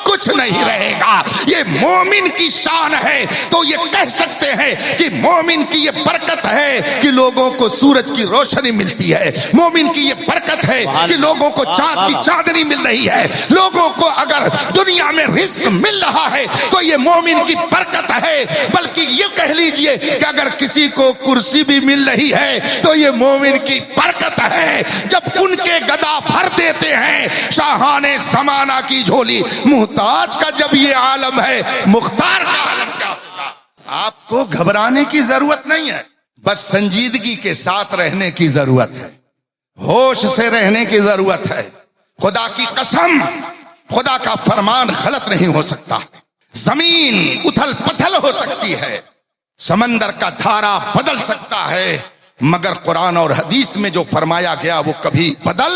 कुछ नहीं रहेगा। ये मोमिन की शान है। तो ये कह सकते हैं कि मोमिन की ये बरकत है कि लोगों को सूरज की रोशनी मिलती है, मोमिन की ये बरकत है कि लोगों को चांद की चांदनी मिल रही है, लोगों को अगर दुनिया में रिस्क मिल रहा है तो ये मोमिन की बरकत है। बल्कि ये कह लीजिए कि अगर किसी को कुर्सी भी मिल रही है तो ये मोमिन की बरकत है। जब उनके गदा भर देते हैं शाहाने ज़माना की झोली, मुहताज का जब ये आलम है, मुख्तार का आलम क्या होगा। आपको घबराने की जरूरत नहीं है, बस संजीदगी के साथ रहने की जरूरत है, होश से रहने की जरूरत है। खुदा की कसम, खुदा का फरमान गलत नहीं हो सकता। जमीन उथल पथल हो सकती है, समंदर का धारा बदल सकता है, मगर कुरान और हदीस में जो फरमाया गया वो कभी बदल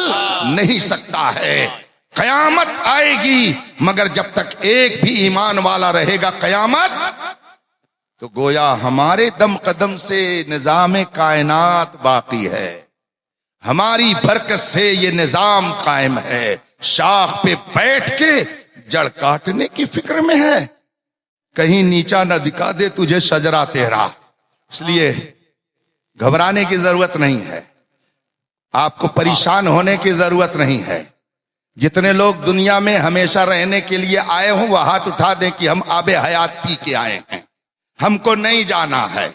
नहीं सकता है। कयामत आएगी मगर जब तक एक भी ईमान वाला रहेगा कयामत, तो गोया हमारे दम कदम से निजाम कायनात बाकी है, हमारी बरकत से ये निजाम कायम है। शाख पे बैठ के जड़ काटने की फिक्र में है, कहीं नीचा न दिखा दे तुझे शजरा तेरा। इसलिए घबराने की जरूरत नहीं है, आपको परेशान होने की जरूरत नहीं है। जितने लोग दुनिया में हमेशा रहने के लिए आए हों वो हाथ उठा दें कि हम आबे हयात पी के आए हैं, हमको नहीं जाना है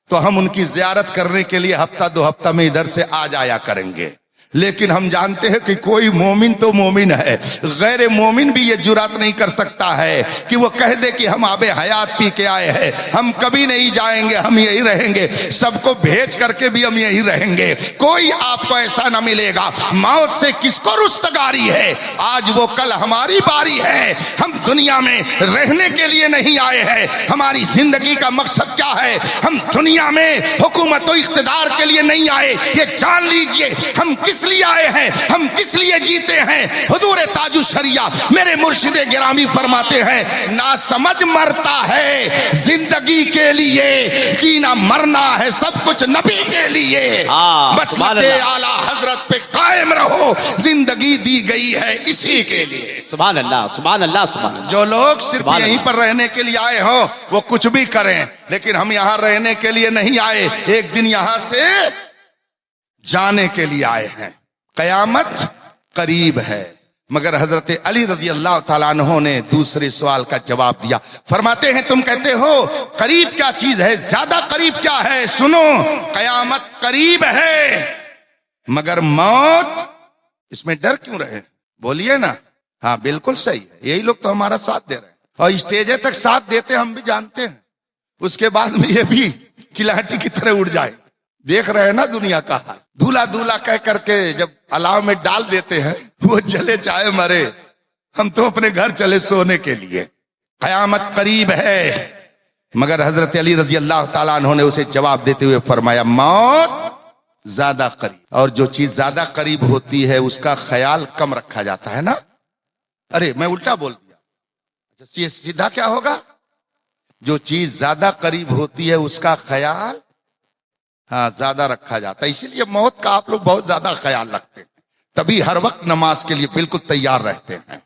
तो हम उनकी जियारत करने के लिए हफ्ता दो हफ्ता में इधर से आ जाया करेंगे। लेकिन हम जानते हैं कि कोई मोमिन तो मोमिन है, गैर मोमिन भी ये जुरात नहीं कर सकता है कि वो कह दे कि हम आबे हयात पी के आए हैं, हम कभी नहीं जाएंगे, हम यही रहेंगे, सबको भेज करके भी हम यही रहेंगे। कोई आपको ऐसा ना मिलेगा। मौत से किसको रुस्तगारी है, आज वो कल हमारी बारी है। हम दुनिया में रहने के लिए नहीं आए हैं, हमारी जिंदगी का मकसद क्या है। हम दुनिया में हुकूमत और इख्तिदार के लिए नहीं आए, ये जान लीजिए हम किस लिए आए हैं, हम किस लिए जीते हैं। हुजूर ताजु शरिया मेरे मुर्शिदे गिरामी फरमाते हैं, ना समझ मरता है जिंदगी के लिए, जीना मरना है सब कुछ नबी के लिए। मसलके आला हजरत पे कायम रहो, जिंदगी दी गई है इसी के लिए। सुभान अल्लाह, सुभान अल्लाह, सुभान अल्लाह। जो लोग सिर्फ यहीं पर रहने के लिए आए हो वो कुछ भी करें, लेकिन हम यहाँ रहने के लिए नहीं आए, एक दिन यहाँ से जाने के लिए आए हैं। कयामत करीब है। मगर हजरत अली रजी अल्लाह ताला अन्हु ने दूसरे सवाल का जवाब दिया। फरमाते हैं तुम कहते हो करीब क्या चीज है, ज्यादा करीब क्या है। सुनो, कयामत करीब है मगर मौत, इसमें डर क्यों रहे, बोलिए ना। हाँ बिल्कुल सही है, यही लोग तो हमारा साथ दे रहे हैं और स्टेजे तक साथ देते हम भी जानते हैं, उसके बाद में ये भी किलाटी की तरह उड़ जाए। देख रहे हैं ना दुनिया का हाल, दूल्हा दूल्हा कह करके जब अलाव में डाल देते हैं वो जले चाहे मरे, हम तो अपने घर चले सोने के लिए। कयामत करीब है मगर हजरत अली रजी अल्लाह ताला अन्हु ने उसे जवाब देते हुए फरमाया मौत ज्यादा करीब, और जो चीज ज्यादा करीब होती है उसका ख्याल कम रखा जाता है ना। अरे मैं उल्टा बोल दिया, सीधा क्या होगा, जो चीज ज्यादा करीब होती है उसका ख्याल हाँ ज्यादा रखा जाता है। इसीलिए मौत का आप लोग बहुत ज्यादा ख्याल रखते हैं, तभी हर वक्त नमाज के लिए बिल्कुल तैयार रहते हैं।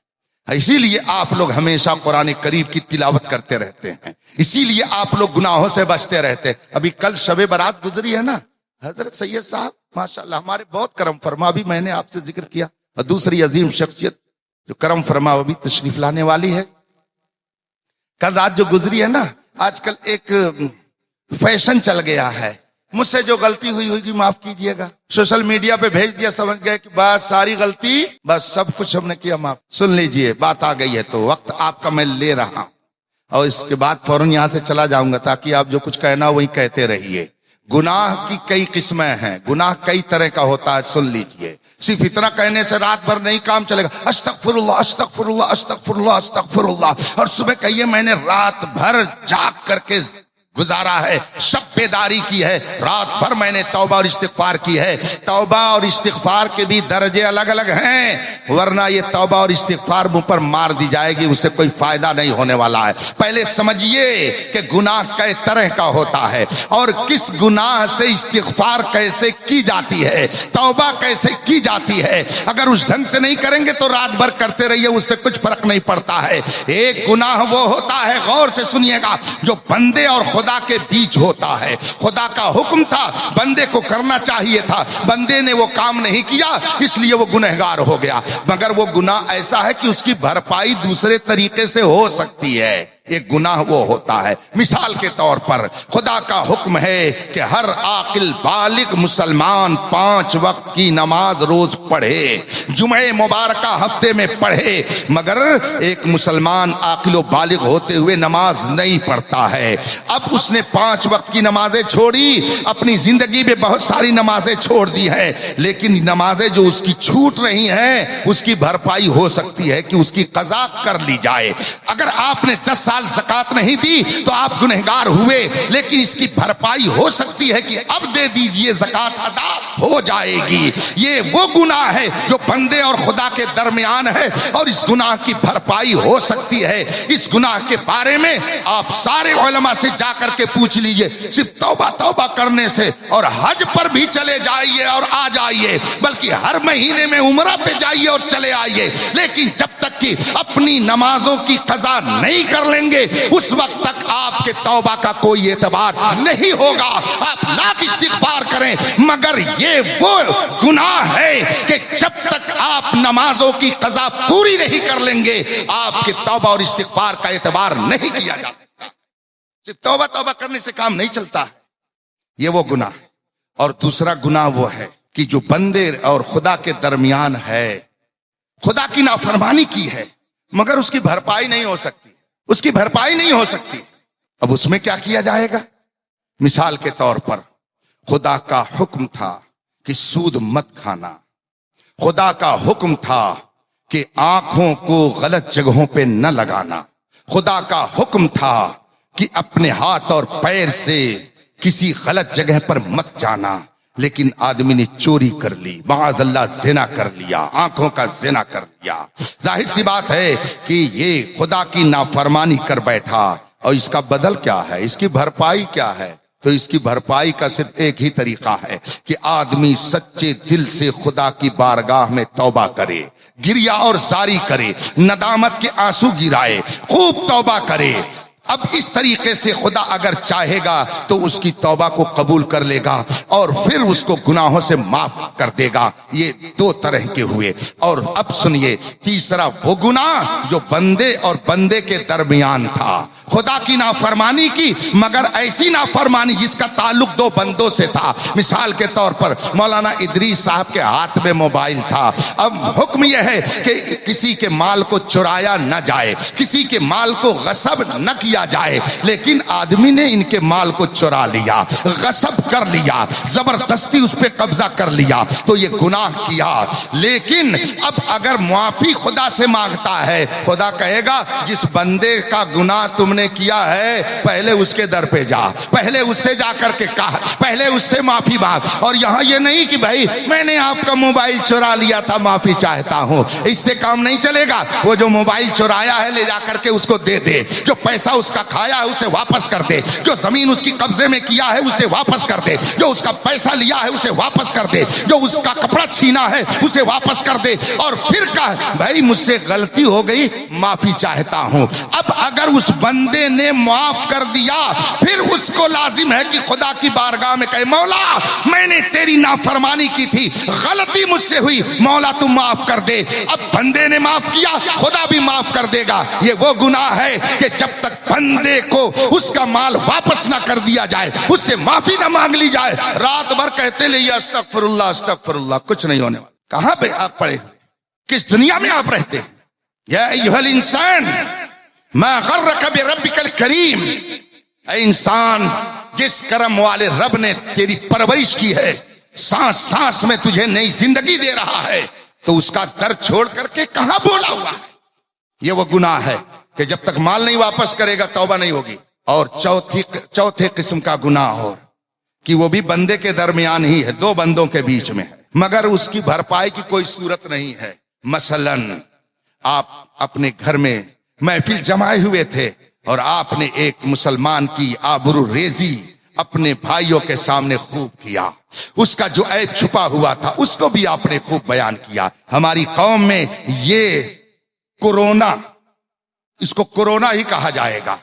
इसीलिए आप लोग हमेशा कुरान करीम की तिलावत करते रहते हैं, इसीलिए आप लोग गुनाहों से बचते रहते हैं। अभी कल शबे बारात गुजरी है ना, हजरत सैयद साहब माशाल्लाह हमारे बहुत करम फरमा, भी मैंने आपसे जिक्र किया। और दूसरी अजीम शख्सियत जो करम फरमा अभी तशरीफ लाने वाली है। कल रात जो गुजरी है ना, आजकल एक फैशन चल गया है, मुझसे जो गलती हुई होगी माफ कीजिएगा, सोशल मीडिया पे भेज दिया, समझ गए कि बस सारी गलती, बस सब कुछ हमने किया माफ। सुन लीजिए, बात आ गई है तो वक्त आपका मैं ले रहा हूं और इसके बाद फौरन यहां से चला जाऊंगा ताकि आप जो कुछ कहना वही कहते रहिए। गुनाह की कई किस्में हैं, गुनाह कई तरह का होता है, सुन लीजिए। सिर्फ इतना कहने से रात भर नहीं काम चलेगा, अस्तगफिरुल्लाह अस्तगफिरुल्लाह अस्तगफिरुल्लाह अस्तगफिरुल्लाह, और सुबह कहिए मैंने रात भर जाग करके गुजारा है, सब बेदारी की है, रात भर मैंने तौबा और इस्तिगफार की है। तौबा और इस्तिगफार के भी दर्जे अलग अलग हैं, वरना ये तौबा और इस्तिगफार मुंह पर मार दी जाएगी, उससे कोई फायदा नहीं होने वाला है। पहले समझिए कि गुनाह कई तरह का होता है और किस गुनाह से इस्तिगफार कैसे की जाती है, तौबा कैसे की जाती है। अगर उस ढंग से नहीं करेंगे तो रात भर करते रहिए, उससे कुछ फर्क नहीं पड़ता है। एक गुनाह वो होता है, गौर से सुनिएगा, जो बंदे और खुदा के बीच होता है। खुदा का हुक्म था, बंदे को करना चाहिए था, बंदे ने वो काम नहीं किया, इसलिए वो गुनहगार हो गया। मगर वो गुनाह ऐसा है कि उसकी भरपाई दूसरे तरीके से हो सकती है। एक गुनाह वो होता है, मिसाल के तौर पर खुदा का हुक्म है कि हर आकिल बालिग मुसलमान 5 वक्त की नमाज रोज पढ़े, जुमे मुबारक हफ्ते में पढ़े, मगर एक मुसलमान आकिल बालिग होते हुए नमाज नहीं पढ़ता है। अब उसने 5 वक्त की नमाजें छोड़ी, अपनी जिंदगी में बहुत सारी नमाजें छोड़ दी है, लेकिन नमाजें जो उसकी छूट रही हैं उसकी भरपाई हो सकती है कि उसकी कज़ा कर ली जाए। अगर आपने 10 साल ज़कात नहीं दी तो आप गुनहगार हुए, लेकिन इसकी भरपाई हो सकती है कि अब दे दीजिए, ज़कात अदा हो जाएगी। ये वो गुनाह है जो बंदे और खुदा के दरमियान है और इस गुनाह की भरपाई हो सकती है। इस गुनाह के बारे में आप सारे उलमा से जाकर के पूछ लीजिए, सिर्फ तौबा तौबा करने से और हज पर भी चले जाइए और आ जाइए, बल्कि हर महीने में उम्रा पे जाइए और चले आइए, लेकिन जब तक कि अपनी नमाजों की कज़ा नहीं कर लेंगे उस वक्त तक आपके तौबा का कोई एतबार नहीं होगा। आप लाख इस्तिग़फ़ार करें, मगर ये वो गुनाह है कि जब तक आप नमाजों की कज़ा पूरी नहीं कर लेंगे आपके तौबा और इस्तिग़फ़ार का एतबार नहीं किया जा सकता। सिर्फ तौबा तौबा करने से काम नहीं चलता है, ये वो गुनाह है। और दूसरा गुनाह वो है कि जो बंदे और खुदा के दरमियान है, खुदा की नाफरमानी की है मगर उसकी भरपाई नहीं हो सकती, उसकी भरपाई नहीं हो सकती। अब उसमें क्या किया जाएगा? मिसाल के तौर पर खुदा का हुक्म था कि सूद मत खाना, खुदा का हुक्म था कि आंखों को गलत जगहों पे न लगाना, खुदा का हुक्म था कि अपने हाथ और पैर से किसी गलत जगह पर मत जाना, लेकिन आदमी ने चोरी कर ली, माअज़ल्लाह ज़िना कर लिया, आंखों का ज़िना कर लिया। जाहिर सी बात है कि ये खुदा की नाफरमानी कर बैठा, और इसका बदल क्या है, इसकी भरपाई क्या है? तो इसकी भरपाई का सिर्फ एक ही तरीका है कि आदमी सच्चे दिल से खुदा की बारगाह में तौबा करे, गिरिया और जारी करे, नदामत के आंसू गिराए, खूब तौबा करे। अब इस तरीके से खुदा अगर चाहेगा तो उसकी तौबा को कबूल कर लेगा और फिर उसको गुनाहों से माफ कर देगा। ये 2 तरह के हुए। और अब सुनिए तीसरा वो गुनाह जो बंदे और बंदे के दरमियान था, खुदा की नाफरमानी की, मगर ऐसी नाफरमानी जिसका ताल्लुक 2 बंदों से था। मिसाल के तौर पर मौलाना इदरीस साहब के हाथ में मोबाइल था, अब हुक्म यह है कि किसी के माल को चुराया न जाए, किसी के माल को गसब न किया जाए, लेकिन आदमी ने इनके माल को चुरा लिया, गसब कर लिया, जबरदस्ती उस पर कब्जा कर लिया, तो ये गुनाह किया। लेकिन अब अगर मुआफी खुदा से मांगता है, खुदा कहेगा जिस बंदे का गुनाह तुमने किया है पहले उसके दर पे जा, पहले उससे जाकर के कहा, पहले उससे माफी मांग। और यहाँ ये नहीं कि भाई मैंने आपका मोबाइल चुरा लिया था माफी चाहता हूँ, इससे काम नहीं चलेगा। वो जो मोबाइल चुराया है ले जाकर के उसको दे दे, जो पैसा उसका खाया है उसे वापस कर दे, जो जमीन उसकी कब्जे में किया है उसे वापस कर दे, जो उसका पैसा लिया है उसे वापस कर दे, जो उसका कपड़ा छीना है है उसे वापस कर दे और फिर कह भाई मुझसे गलती हो गई, माफी चाहता हूं। अब अगर उस बंदे ने माफ कर दिया, फिर उसको लाजिम है कि खुदा की बारगाह में कहे मौला मैंने तेरी नाफरमानी की थी, गलती मुझसे हुई, मौला तुम माफ कर दे। अब बंदे ने माफ किया, खुदा भी माफ कर देगा। ये वो गुनाह है कि जब तक बंदे को उसका माल वापस ना कर दिया जाए, उससे माफी ना मांग ली जाए, रात भर कहते ले अस्तगफिरुल्लाह अस्तगफिरुल्लाह, कुछ नहीं होने वाला। कहां पे आप पड़े, किस दुनिया में आप रहते? या अय्युहल इंसान मा गर्रक बिरब्बिकल करीम, ऐ इंसान जिस करम वाले रब ने तेरी परवरिश की है, सांस सांस में तुझे नई जिंदगी दे रहा है, तो उसका दर छोड़ करके कहां बोला हुआ है? ये वो गुनाह है कि जब तक माल नहीं वापस करेगा तौबा नहीं होगी। और चौथे किस्म का गुनाह और कि वो भी बंदे के दरमियान ही है, दो बंदों के बीच में है, मगर उसकी भरपाई की कोई सूरत नहीं है। मसलन आप अपने घर में महफिल जमाए हुए थे और आपने एक मुसलमान की आबरू रेजी अपने भाइयों के सामने खूब किया, उसका जो ऐब छुपा हुआ था उसको भी आपने खूब बयान किया। हमारी कौम में ये कोरोना, इसको कोरोना ही कहा जाएगा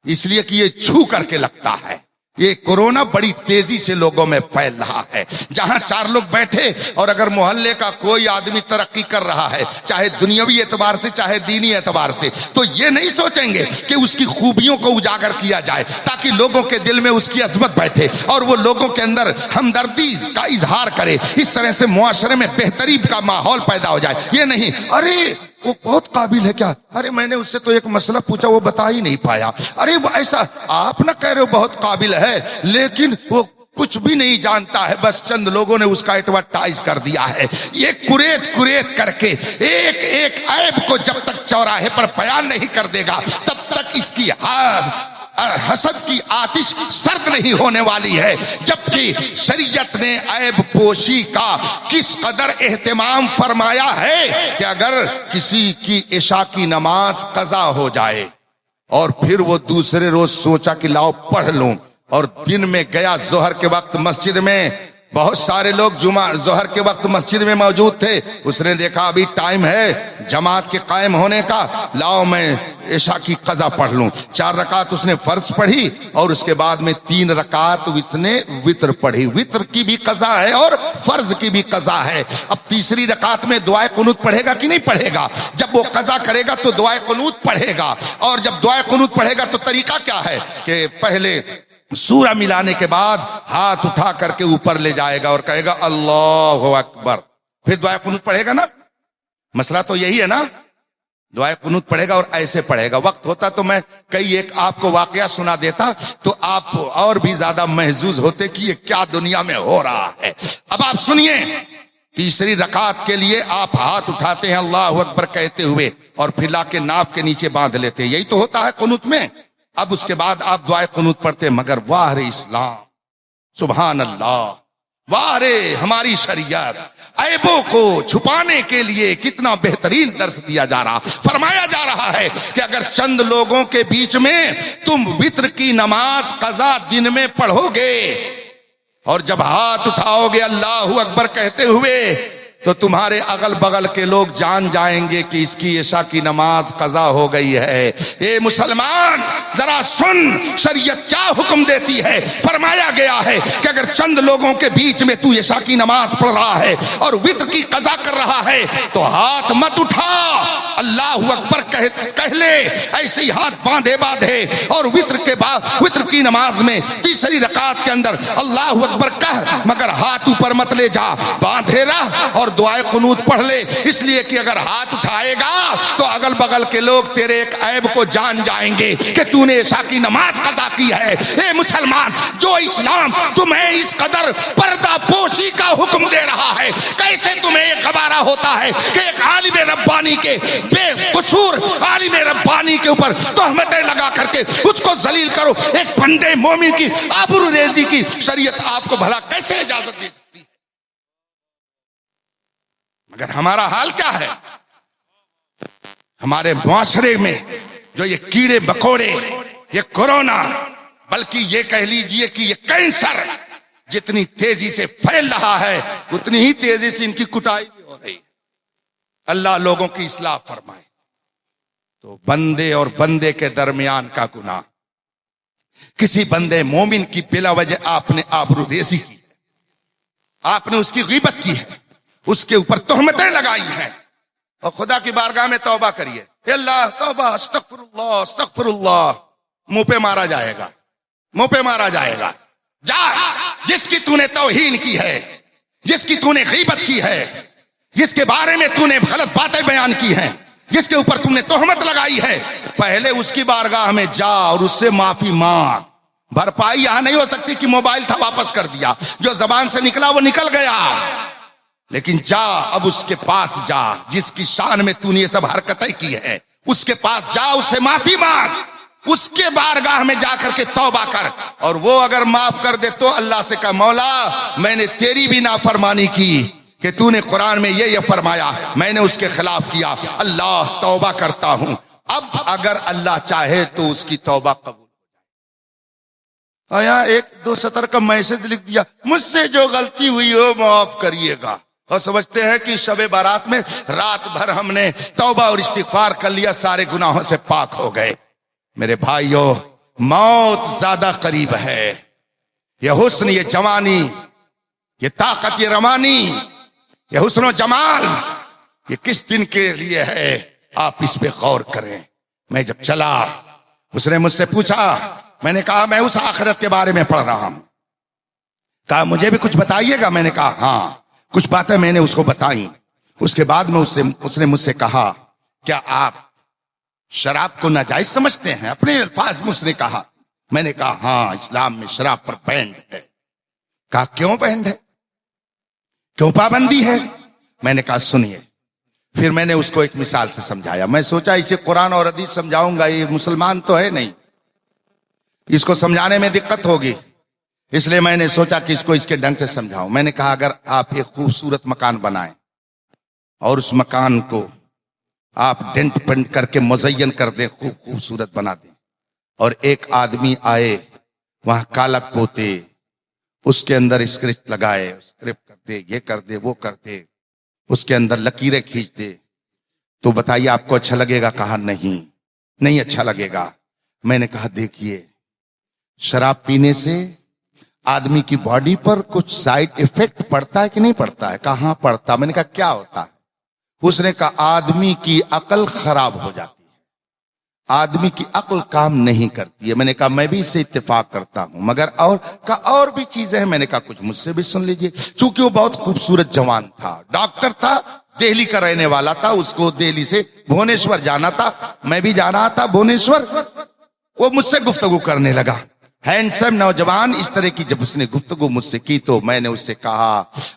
इसलिए कि ये छू करके लगता है। ये कोरोना बड़ी तेजी से लोगों में फैल रहा है। जहां चार लोग बैठे और अगर मोहल्ले का कोई आदमी तरक्की कर रहा है, चाहे दुनियावी एतबार से चाहे दीनी एतबार से, तो ये नहीं सोचेंगे कि उसकी खूबियों को उजागर किया जाए ताकि लोगों के दिल में उसकी अजमत बैठे और वो लोगों के अंदर हमदर्दी का इजहार करे, इस तरह से मुआशरे में बेहतरी का माहौल पैदा हो जाए। ये नहीं अरे वो बहुत काबिल है क्या, अरे मैंने उससे तो एक मसला पूछा वो बता ही नहीं पाया, अरे वो ऐसा, आप ना कह रहे हो बहुत काबिल है लेकिन वो कुछ भी नहीं जानता है, बस चंद लोगों ने उसका एडवर्टाइज कर दिया है। ये कुरेद कुरेद करके एक एक ऐब को जब तक चौराहे पर बयान नहीं कर देगा तब तक इसकी हसद की आतिश सर्द नहीं होने वाली है। जबकि शरीयत ने ऐब पोशी का किस कदर एहतमाम फरमाया है कि अगर किसी की इशा की नमाज कज़ा हो जाए और फिर वो दूसरे रोज सोचा कि लाओ पढ़ लूं, और दिन में गया जोहर के वक्त मस्जिद में, बहुत सारे लोग जोहर के वक्त मस्जिद में मौजूद थे, उसने देखा अभी टाइम है जमात के कायम होने का, लाओ मैं इशा की कज़ा पढ़ लूं। 4 रकात उसने फर्ज पढ़ी और उसके बाद में 3 रकात उसने वित्र पढ़ी। वित्र की भी कज़ा है और फर्ज की भी कज़ा है। अब तीसरी रकात में दुआए कुनूत पढ़ेगा कि नहीं पढ़ेगा? जब वो कज़ा करेगा तो दुआए कुनूत पढ़ेगा, और जब दुआए कुनूत पढ़ेगा तो तरीका क्या है कि पहले सूरा मिलाने के बाद हाथ उठा करके ऊपर ले जाएगा और कहेगा अल्लाहु अकबर, फिर दुआ कुनूत पढ़ेगा ना। मसला तो यही है ना, दुआ कुनूत पढ़ेगा और ऐसे पढ़ेगा। वक्त होता तो मैं कई एक आपको वाकया सुना देता तो आप और भी ज्यादा महजूज होते कि ये क्या दुनिया में हो रहा है। अब आप सुनिए, तीसरी रकात के लिए आप हाथ उठाते हैं अल्लाहु अकबर कहते हुए और फिर लाके नाफ के नीचे बांध लेते हैं, यही तो होता है कुनूत में। अब उसके बाद आप दुआ कुनूत पढ़ते हैं, मगर वाह रे इस्लाम, सुभान अल्लाह, वाह रे हमारी शरीयत, ऐबों को छुपाने के लिए कितना बेहतरीन दर्स दिया जा रहा, फरमाया जा रहा है कि अगर चंद लोगों के बीच में तुम वित्र की नमाज कज़ा दिन में पढ़ोगे और जब हाथ उठाओगे अल्लाहु अकबर कहते हुए, तो तुम्हारे अगल बगल के लोग जान जाएंगे कि इसकी इशा की नमाज कज़ा हो गई है। ए मुसलमान जरा सुन, शरीयत क्या हुक्म देती है। फरमाया गया है कि अगर चंद लोगों के बीच में तू इशा की नमाज पढ़ रहा है और वित्र की कज़ा कर रहा है तो हाथ मत उठा, अल्लाहु अकबर कह ले, ऐसे ही हाथ बांधे बांधे और वित्र के बाद वित्र की नमाज में तीसरी रकात के अंदर अल्लाहु अकबर कह, मगर हाथ ऊपर मत ले जा, बांधे रह और दुआए कुनूत पढ़ ले। इसलिए कि अगर हाथ उठाएगा तो अगल बगल के लोग तेरे एक ऐब को जान जाएंगे कि तूने इशा की नमाज कज़ा की है। ए मुसलमान, जो इस्लाम तुम्हें इस कदर पर्दा पोशी का हुक्म दे रहा है, कैसे तुम्हें एक गवारा होता है कि एक आलिम रब्बानी के, बेकसूर आलिम रब्बानी के ऊपर तोहमतें लगा करके उसको जलील करो। एक बंदे मोमिन की आबरू रेजी की शरीयत आपको भला कैसे इजाजत दी? मगर हमारा हाल क्या है? हमारे मुआशरे में जो ये कीड़े मकोड़े, ये कोरोना, बल्कि ये कह लीजिए कि ये कैंसर जितनी तेजी से फैल रहा है उतनी ही तेजी से इनकी कुटाई भी हो अल्लाह लोगों की इस्लाह फरमाए। तो बंदे और बंदे के दरमियान का गुनाह, किसी बंदे मोमिन की बिला वजह आपने आबरूरेज़ी की है, आपने उसकी गीबत की है, उसके ऊपर तोहमतें लगाई हैं, और खुदा की बारगाह में तौबा करिए, अल्लाह तौबा अस्तगफिरुल्लाह अस्तगफिरुल्लाह, मुंह पे मारा जाएगा, मुंह पे मारा जाएगा। जा, जिसकी तूने तौहीन की है, जिसकी तूने गीबत की है, जिसके बारे में तूने गलत बातें बयान की हैं, जिसके ऊपर तुमने तोहमत लगाई है, पहले उसकी बारगाह में जा और उससे माफी मांग। भरपाई यहां नहीं हो सकती कि मोबाइल था वापस कर दिया, जो जबान से निकला वो निकल गया। लेकिन जा, अब उसके पास जा जिसकी शान में तूने ये सब हरकतें की है, उसके पास जा, उससे माफी मांग, उसके बारगाह में जाकर के तौबा कर। और वो अगर माफ कर दे तो अल्लाह से कह, मौला मैंने तेरी भी नाफरमानी की कि तूने कुरान में ये फरमाया, मैंने उसके खिलाफ किया, अल्लाह तौबा करता हूं। अब अगर अल्लाह चाहे तो उसकी तौबा कबूल। आया एक 2 सतर का मैसेज लिख दिया, मुझसे जो गलती हुई हो माफ करिएगा, और समझते हैं कि शबे बारात में रात भर हमने तौबा और इस्तिगफार कर लिया, सारे गुनाहों से पाक हो गए। मेरे भाइयों, मौत ज्यादा करीब है। ये हुस्न, ये जवानी, ये ताकत, ये रवानी, ये हुस्न और जमाल, ये किस दिन के लिए है, आप इस पे गौर करें। मैं जब चला, उसने मुझसे पूछा, मैंने कहा मैं उस आखिरत के बारे में पढ़ रहा हूं। कहा मुझे भी कुछ बताइएगा। मैंने कहा हाँ, कुछ बातें मैंने उसको बताई। उसके बाद में उसने मुझसे कहा, क्या आप शराब को नाजायज समझते हैं? अपने अल्फाज में उसने कहा। मैंने कहा हाँ, इस्लाम में शराब पर बैन है। कहा क्यों बैन है, क्यों पाबंदी है? मैंने कहा सुनिए। फिर मैंने उसको एक मिसाल से समझाया। मैं सोचा इसे कुरान और हदीस समझाऊंगा, ये मुसलमान तो है नहीं, इसको समझाने में दिक्कत होगी, इसलिए मैंने सोचा कि इसको इसके ढंग से समझाऊं। मैंने कहा अगर आप एक खूबसूरत मकान बनाएं और उस मकान को आप डेंट पेंट करके मुज़य्यन कर दें, खूब खूबसूरत बना दें, और एक आदमी आए वहां कालक पोते, उसके अंदर स्क्रिप्ट लगाए, स्क्रिप्ट कर दे, ये कर दे, वो कर दे, उसके अंदर लकीरें खींच दे, तो बताइए आपको अच्छा लगेगा? कहा नहीं, नहीं अच्छा लगेगा। मैंने कहा देखिए, शराब पीने से आदमी की बॉडी पर कुछ साइड इफेक्ट पड़ता है कि नहीं पड़ता है? कहां पड़ता? मैंने कहा क्या होता है? उसने कहा आदमी की अकल खराब हो जाती है, आदमी की अकल काम नहीं करती है। मैंने कहा मैं भी इससे इत्तेफाक करता हूं, मगर और भी चीजें हैं। मैंने कहा कुछ मुझसे भी सुन लीजिए। चूंकि वो बहुत खूबसूरत जवान था, डॉक्टर था, दिल्ली का रहने वाला था, उसको दिल्ली से भुवनेश्वर जाना था, मैं भी जाना था भुवनेश्वर। वो मुझसे गुफ्तगू करने लगा, हैंडसम नौजवान। इस तरह की जब उसने गुफ्तगू मुझसे की तो मैंने उससे कहा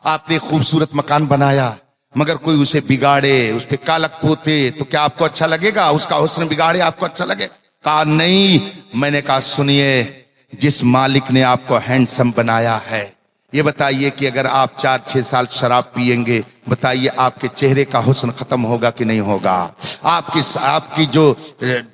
आपने खूबसूरत मकान बनाया, मगर कोई उसे बिगाड़े, उस पे कालक पोते, तो क्या आपको अच्छा लगेगा? उसका हुस्न बिगाड़े, आपको अच्छा लगे? कहा नहीं। मैंने कहा सुनिए, जिस मालिक ने आपको हैंडसम बनाया है, ये बताइए कि अगर आप 4-6 साल शराब पिएंगे, बताइए आपके चेहरे का हुस्न खत्म होगा कि नहीं होगा? आपकी जो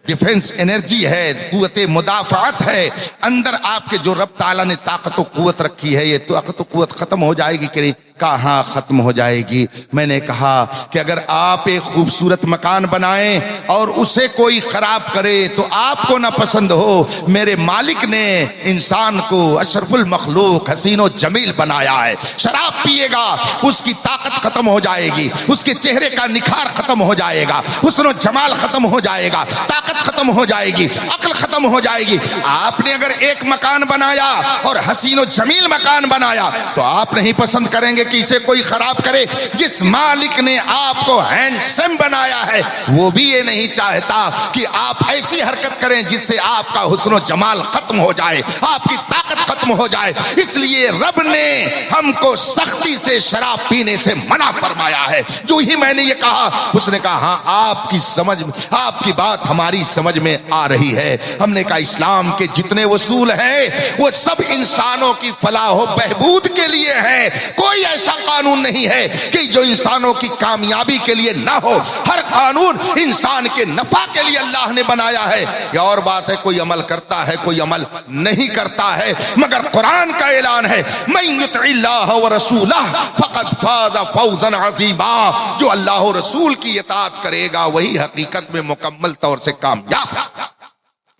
डिफेंस एनर्जी है, कुव्वते मुदाफात है, अंदर आपके जो रब ताला ने ताकत व कुव्वत रखी है, ये ताकत व कुव्वत खत्म हो जाएगी कि नहीं? कहाँ खत्म हो जाएगी। मैंने कहा कि अगर आप एक खूबसूरत मकान बनाएं और उसे कोई खराब करे तो आपको ना पसंद हो, मेरे मालिक ने इंसान को अशरफुल मखलूक हसीनो जमील बनाया है। शराब पिएगा, उसकी ताकत खत्म हो जाएगी, उसके चेहरे का निखार खत्म हो जाएगा, हुस्न जमाल खत्म हो जाएगा, ताकत खत्म हो जाएगी, अक्ल खत्म हो जाएगी। आपने अगर एक मकान बनाया और हसीनो जमील मकान बनाया तो आप नहीं पसंद करेंगे कि इसे कोई खराब करे। जिस मालिक ने आपको हैंडसम बनाया है वो भी ये नहीं चाहता कि आप ऐसी हरकत करें जिससे आपका हुस्न जमाल खत्म हो जाए, आपकी ताकत खत्म हो जाए। इसलिए रब ने हमको सख्ती से शराब पीने से मना फरमाया है। जो ही मैंने ये कहा, उसने कहा हाँ आपकी समझ, आपकी बात हमारी समझ में आ रही है। हमने कहा इस्लाम के जितने उसूल हैं वो सब इंसानों की फलाह व बहबूद के लिए है। कोई ऐसा कानून नहीं है कि जो इंसानों की कामयाबी के लिए ना हो। हर कानून इंसान के नफा के लिए अल्लाह ने बनाया है। ये और बात है कोई अमल करता है कोई अमल नहीं करता है, मगर कुरान का ऐलान है मन युतिल्लाह व रसूलह फक़द फाज़ फौज़न अज़ीमा। जो अल्लाह और रसूल की इताअत करेगा वही हकीकत में मुकम्मल तौर से कामयाब।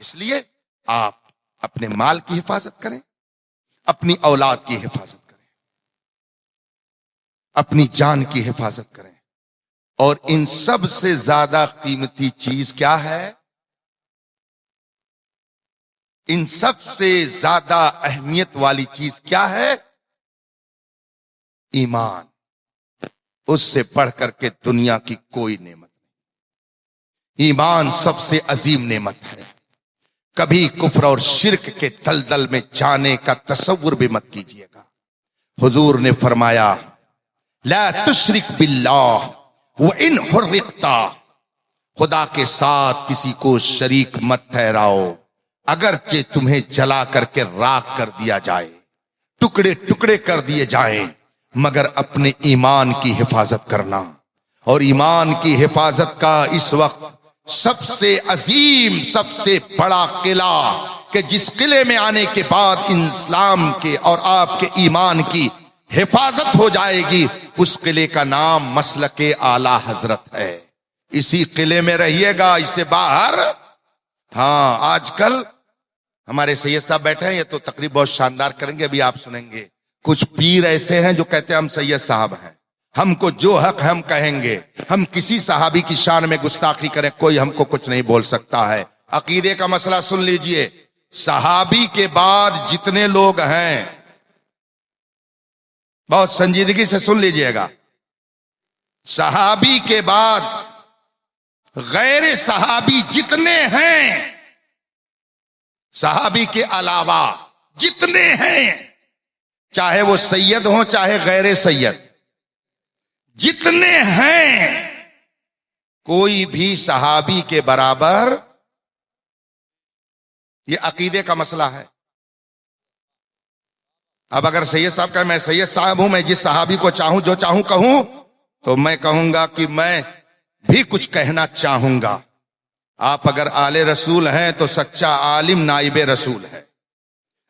इसलिए आप अपने माल की हिफाजत करें, अपनी औलाद की हिफाजत करें, अपनी जान की हिफाजत करें। और इन सब से ज्यादा कीमती चीज क्या है? इन सब से ज्यादा अहमियत वाली चीज क्या है? ईमान। उससे बढ़कर के दुनिया की कोई नेमत नहीं। ईमान सबसे अजीम नेमत है। कभी कुफ्र और शिर्क के दलदल में जाने का तसव्वुर भी मत कीजिएगा। हुजूर ने फरमाया ला तुशरिक बिल्लाह व इन हुर्रिक्ता, खुदा के साथ किसी को शरीक मत ठहराओ, अगरचे तुम्हें जला करके राख कर दिया जाए, टुकड़े टुकड़े कर दिए जाएं, मगर अपने ईमान की हिफाजत करना। और ईमान की हिफाजत का इस वक्त सबसे अजीम सबसे बड़ा किला कि जिस किले में आने के बाद इस्लाम के और आपके ईमान की हिफाजत हो जाएगी, उस किले का नाम मसलके आला हजरत है। इसी किले में रहिएगा, इसे बाहर। हाँ, आजकल हमारे सैयद साहब बैठे हैं, ये तो तकरीब बहुत शानदार करेंगे, अभी आप सुनेंगे। कुछ पीर ऐसे हैं जो कहते हैं हम सैयद साहब हैं, हमको जो हक है हम कहेंगे, हम किसी सहाबी की शान में गुस्ताखी करें कोई हमको कुछ नहीं बोल सकता है। अकीदे का मसला सुन लीजिए, सहाबी के बाद जितने लोग हैं, बहुत संजीदगी से सुन लीजिएगा, सहाबी के बाद गैर सहाबी जितने हैं, सहाबी के अलावा जितने हैं, चाहे वो सैयद हो चाहे गैर सैयद, जितने हैं, कोई भी सहाबी के बराबर। ये अकीदे का मसला है। अब अगर सैयद साहब कहे मैं सैयद साहब हूं, मैं जिस सहाबी को चाहूं जो चाहूं कहूं, तो मैं कहूंगा कि मैं भी कुछ कहना चाहूंगा। आप अगर आले रसूल हैं तो सच्चा आलिम नाइबे रसूल है।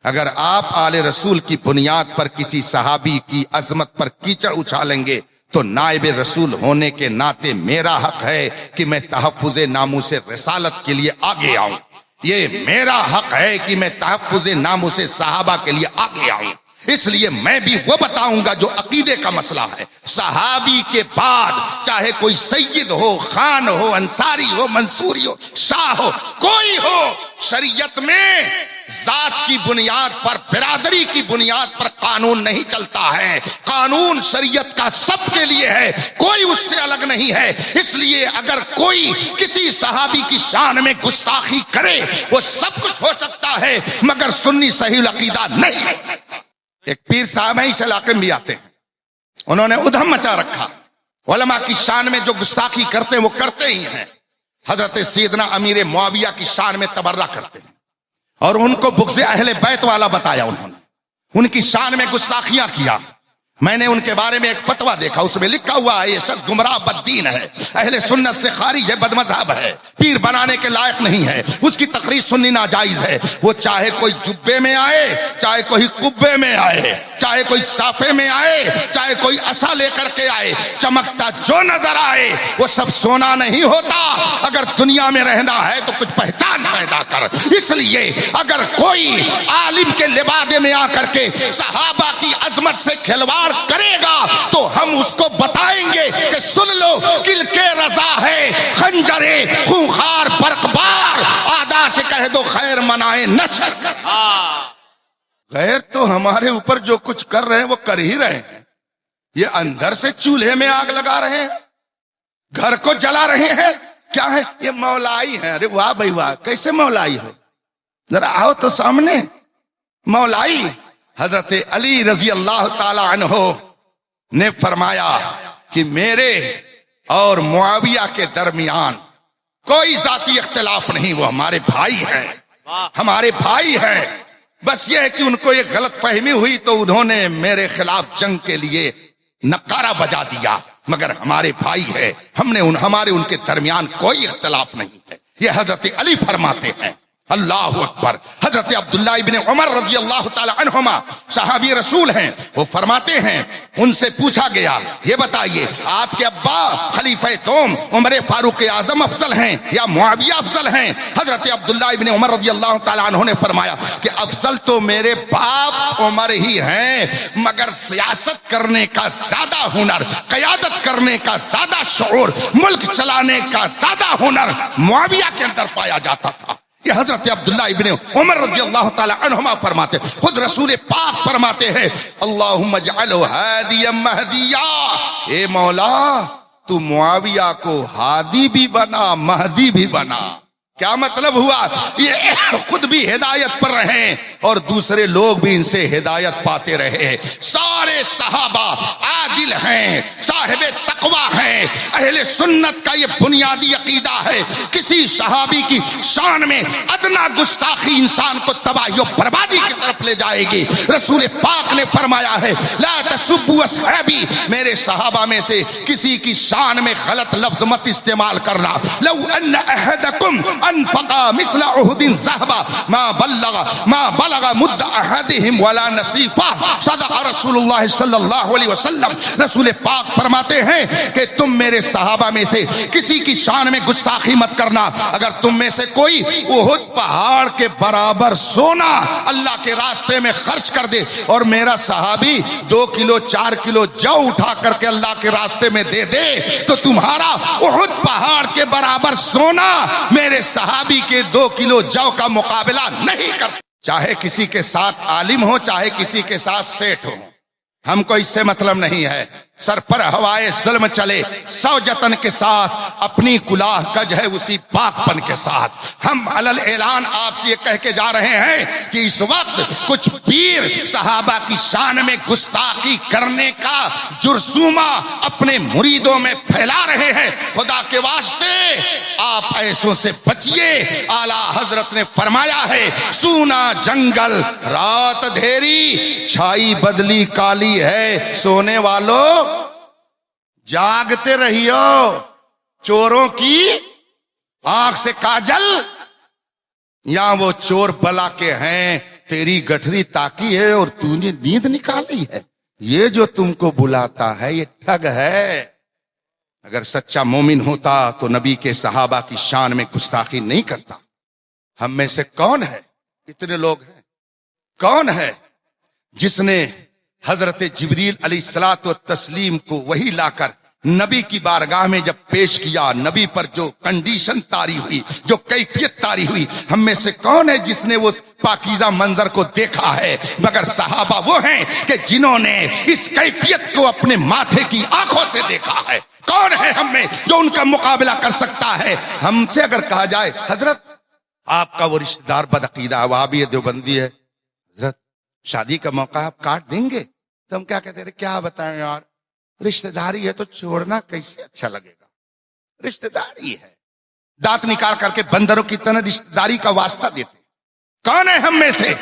अगर आप आले रसूल की बुनियाद पर किसी सहाबी की अजमत पर कीचड़ उछालेंगे तो नाइबे रसूल होने के नाते मेरा हक है कि मैं तहफ्फुज़े नामूसे रिसालत के लिए आगे आऊं। ये मेरा हक है कि मैं तहफ्फुज़े नामूसे सहाबा के लिए आगे आऊं। इसलिए मैं भी वो बताऊंगा जो अकीदे का मसला है। सहाबी के बाद चाहे कोई सैयद हो, खान हो, अंसारी हो, मंसूरी हो, शाह हो, कोई हो, शरीयत में जात की बुनियाद पर, बिरादरी की बुनियाद पर कानून नहीं चलता है। कानून शरीयत का सबके लिए है, कोई उससे अलग नहीं है। इसलिए अगर कोई किसी सहाबी की शान में गुस्ताखी करे, वो सब कुछ हो सकता है, मगर सुन्नी सही अकीदा नहीं है। एक पीर साहब है, इस इलाके में भी आते हैं, उन्होंने उधम मचा रखा। उलमा की शान में जो गुस्ताखी करते हैं वो करते ही हैं। हजरत सैयदना अमीर मुआविया की शान में तबर्रा करते हैं और उनको बुग़्ज़े अहले बैत वाला बताया। उन्होंने उनकी शान में गुस्ताखियां किया। मैंने उनके बारे में एक फतवा देखा, उसमें लिखा हुआ है ये शख्स गुमराह बद्दीन है, अहले सुन्नत से खारिज है, बदमज़हब है, पीर बनाने के लायक नहीं है, उसकी तकरीर सुननी नाजायज है। वो चाहे कोई जुब्बे में आए, चाहे कोई कुब्बे में आए, चाहे कोई साफे में आए, चाहे कोई असा लेकर के आए, चमकता जो नजर आए वो सब सोना नहीं होता। अगर दुनिया में रहना है तो कुछ पहचान पैदा कर। इसलिए अगर कोई आलिम के लिबादे में आकर के सहाबा की अजमत से खिलवाड़ करेगा तो हम उसको बताएंगे कि सुन लो, किल के रजा है खंजरे खूंखार बरकबार, आदा से कह दो खैर मनाए नशर। गैर तो हमारे ऊपर जो कुछ कर रहे हैं वो कर ही रहे हैं। ये अंदर से चूल्हे में आग लगा रहे हैं, घर को जला रहे हैं। क्या है ये? मौलाई है। अरे वाह भाई वाह, कैसे मौलाई हो? जरा आओ तो सामने। मौलाई हजरत अली रजी अल्लाह ताला अन्हो ने फरमाया कि मेरे और मुआविया के दरमियान कोई जाती इख्तिलाफ नहीं, वो हमारे भाई हैं, हमारे भाई हैं। बस ये है कि उनको एक गलत फहमी हुई तो उन्होंने मेरे खिलाफ जंग के लिए नकारा बजा दिया। मगर हमारे भाई है, हमारे उनके दरमियान कोई इख्तिलाफ नहीं है। ये हजरत अली फरमाते हैं। अल्लाह अकबर। हजरत अब्दुल्ला इब्ने उमर रज़ी अल्लाह ताला अन्हुमा सहाबी रसूल हैं, वो फरमाते हैं, उनसे पूछा गया, ये बताइए आपके अब्बा खलीफा तुम उमर फारूक आजम अफजल हैं या मुआविया अफजल हैं? हजरत अब्दुल्ला इब्ने उमर रज़ी अल्लाह ताला अन्हु ने फरमाया कि अफजल तो मेरे बाप उमर ही हैं, मगर सियासत करने का ज्यादा हुनर, क़यादत करने का ज्यादा शऊर, मुल्क चलाने का ज्यादा हुनर मुआविया के अंदर पाया जाता था। ये हजरत अब्दुल्ला इब्ने उमर रज़ी अल्लाह ताला अन्हुमा फरमाते, खुद रसूल पाक फरमाते हैं, अल्लाहुम्मा जअलहु हादियम महदिया, ए मौला तू मुआविया को हादी भी बना, महदी भी बना। क्या मतलब हुआ? ये खुद भी हिदायत पर रहे और दूसरे लोग भी इनसे हिदायत पाते रहे। सारे सहाबा आदिल हैं, साहिबे तकवा हैं। अहले सुन्नत का ये बुनियादी अकीदा है, किसी सहाबी की शान में अदना गुस्ताखी इंसान को तबाही और बर्बादी की तरफ ले जाएगी। रसूल पाक ने फरमाया है, ला तसुब्बु असहाबी, मेरे सहाबा में से किसी की शान में गलत लफ्ज मत इस्तेमाल करना। लौ अन्न अहदकुम अनफका मिस्ला उहुदिन ज़हबा मा बलगा मुद्द अहदिहिम वला नसीफा, सदक़ रसूलुल्लाह सल्लल्लाहु अलैहि वसल्लम। रसूल पाक फरमाते हैं कि तुम मेरे सहाबा में से किसी की शान में गुस्ताखी मत करना। अगर तुम में से कोई उहुद पहाड़ के बराबर सोना अल्लाह के रास्ते में खर्च कर दे और मेरा सहाबी 2 किलो 4 किलो जौ उठा करके अल्लाह के रास्ते में दे दे, तो तुम्हारा उहुद पहाड़ के बराबर सोना मेरे सहाबी के 2 किलो जौ का मुकाबला नहीं कर। चाहे किसी के साथ आलिम हो, चाहे किसी के साथ सेठ हो, हमको इससे मतलब नहीं है। सर पर हवाए जुल्म चले, सौजतन के साथ, अपनी कुलाह कज है उसी पाकपन के साथ। हम अलल ऐलान आपसे ये कह के जा रहे हैं कि इस वक्त कुछ पीर सहाबा की शान में गुस्ताखी करने का जुर्सूमा अपने मुरीदों में फैला रहे हैं। खुदा के वास्ते आप ऐसों से बचिए। आला हजरत ने फरमाया है, सूना जंगल रात धेरी, छाई बदली काली है, सोने वालों जागते रहियो, चोरों की आंख से काजल, या वो चोर बला के हैं, तेरी गठरी ताकी है और तूने नींद निकाली है। ये जो तुमको बुलाता है ये ठग है। अगर सच्चा मोमिन होता तो नबी के सहाबा की शान में गुस्ताखी नहीं करता। हम में से कौन है, इतने लोग हैं, कौन है जिसने हजरत जिब्रील अलैहिस्सलातु व तस्लीम को वही लाकर नबी की बारगाह में जब पेश किया, नबी पर जो कंडीशन तारी हुई, जो कैफियत तारी हुई, हम में से कौन है जिसने वो पाकीज़ा मंजर को देखा है? मगर सहाबा वो हैं कि जिन्होंने इस कैफियत को अपने माथे की आंखों से देखा है। कौन है हम में जो उनका मुकाबला कर सकता है? हमसे अगर कहा जाए, हजरत आपका वो रिश्तेदार बदअकीदा, वहाबी देवबंदी है, हजरत शादी का मौका आप काट देंगे, तो हम क्या कहते हैं, क्या बताएं यार, रिश्तेदारी है तो छोड़ना कैसे अच्छा लगेगा, रिश्तेदारी है। दांत निकाल करके बंदरों की तरह रिश्तेदारी का वास्ता देते। कौन है हम में से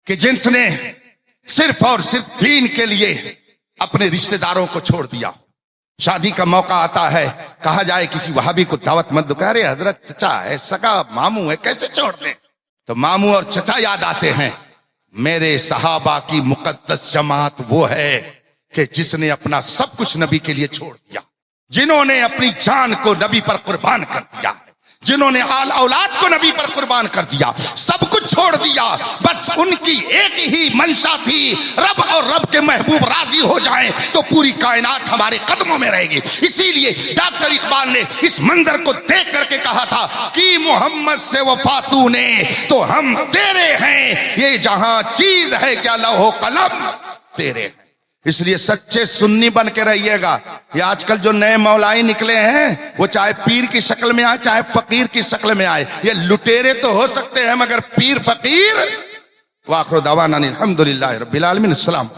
कि जिसने सिर्फ और सिर्फ दीन के लिए अपने रिश्तेदारों को छोड़ दिया? शादी का मौका आता है, कहा जाए किसी वहाबी को दावत मत दो, कह रहे हजरत चचा है, सगा मामू है, कैसे छोड़ दें? तो मामू और चचा याद आते हैं। मेरे सहाबा की मुकद्दस जमात वो है कि जिसने अपना सब कुछ नबी के लिए छोड़ दिया, जिन्होंने अपनी जान को नबी पर कुर्बान कर दिया, जिन्होंने आल औलाद को नबी पर कुर्बान कर दिया, सब कुछ छोड़ दिया। बस उनकी एक ही मंशा थी, रब और रब के महबूब राजी हो जाएं तो पूरी कायनात हमारे कदमों में रहेगी। इसीलिए डॉक्टर इकबाल ने इस मंजर को देख करके कहा था कि मोहम्मद से वफा तूने तो हम तेरे हैं, ये जहां चीज है क्या लौहो कलम तेरे हैं। इसलिए सच्चे सुन्नी बन के रहिएगा। ये आजकल जो नए मौलाई निकले हैं, वो चाहे पीर की शक्ल में आए चाहे फकीर की शक्ल में आए, ये लुटेरे तो हो सकते हैं मगर पीर फकीर। वाखिर दावाना अल्हम्दुलिल्लाहि रब्बिल आलमीन। अस्सलाम।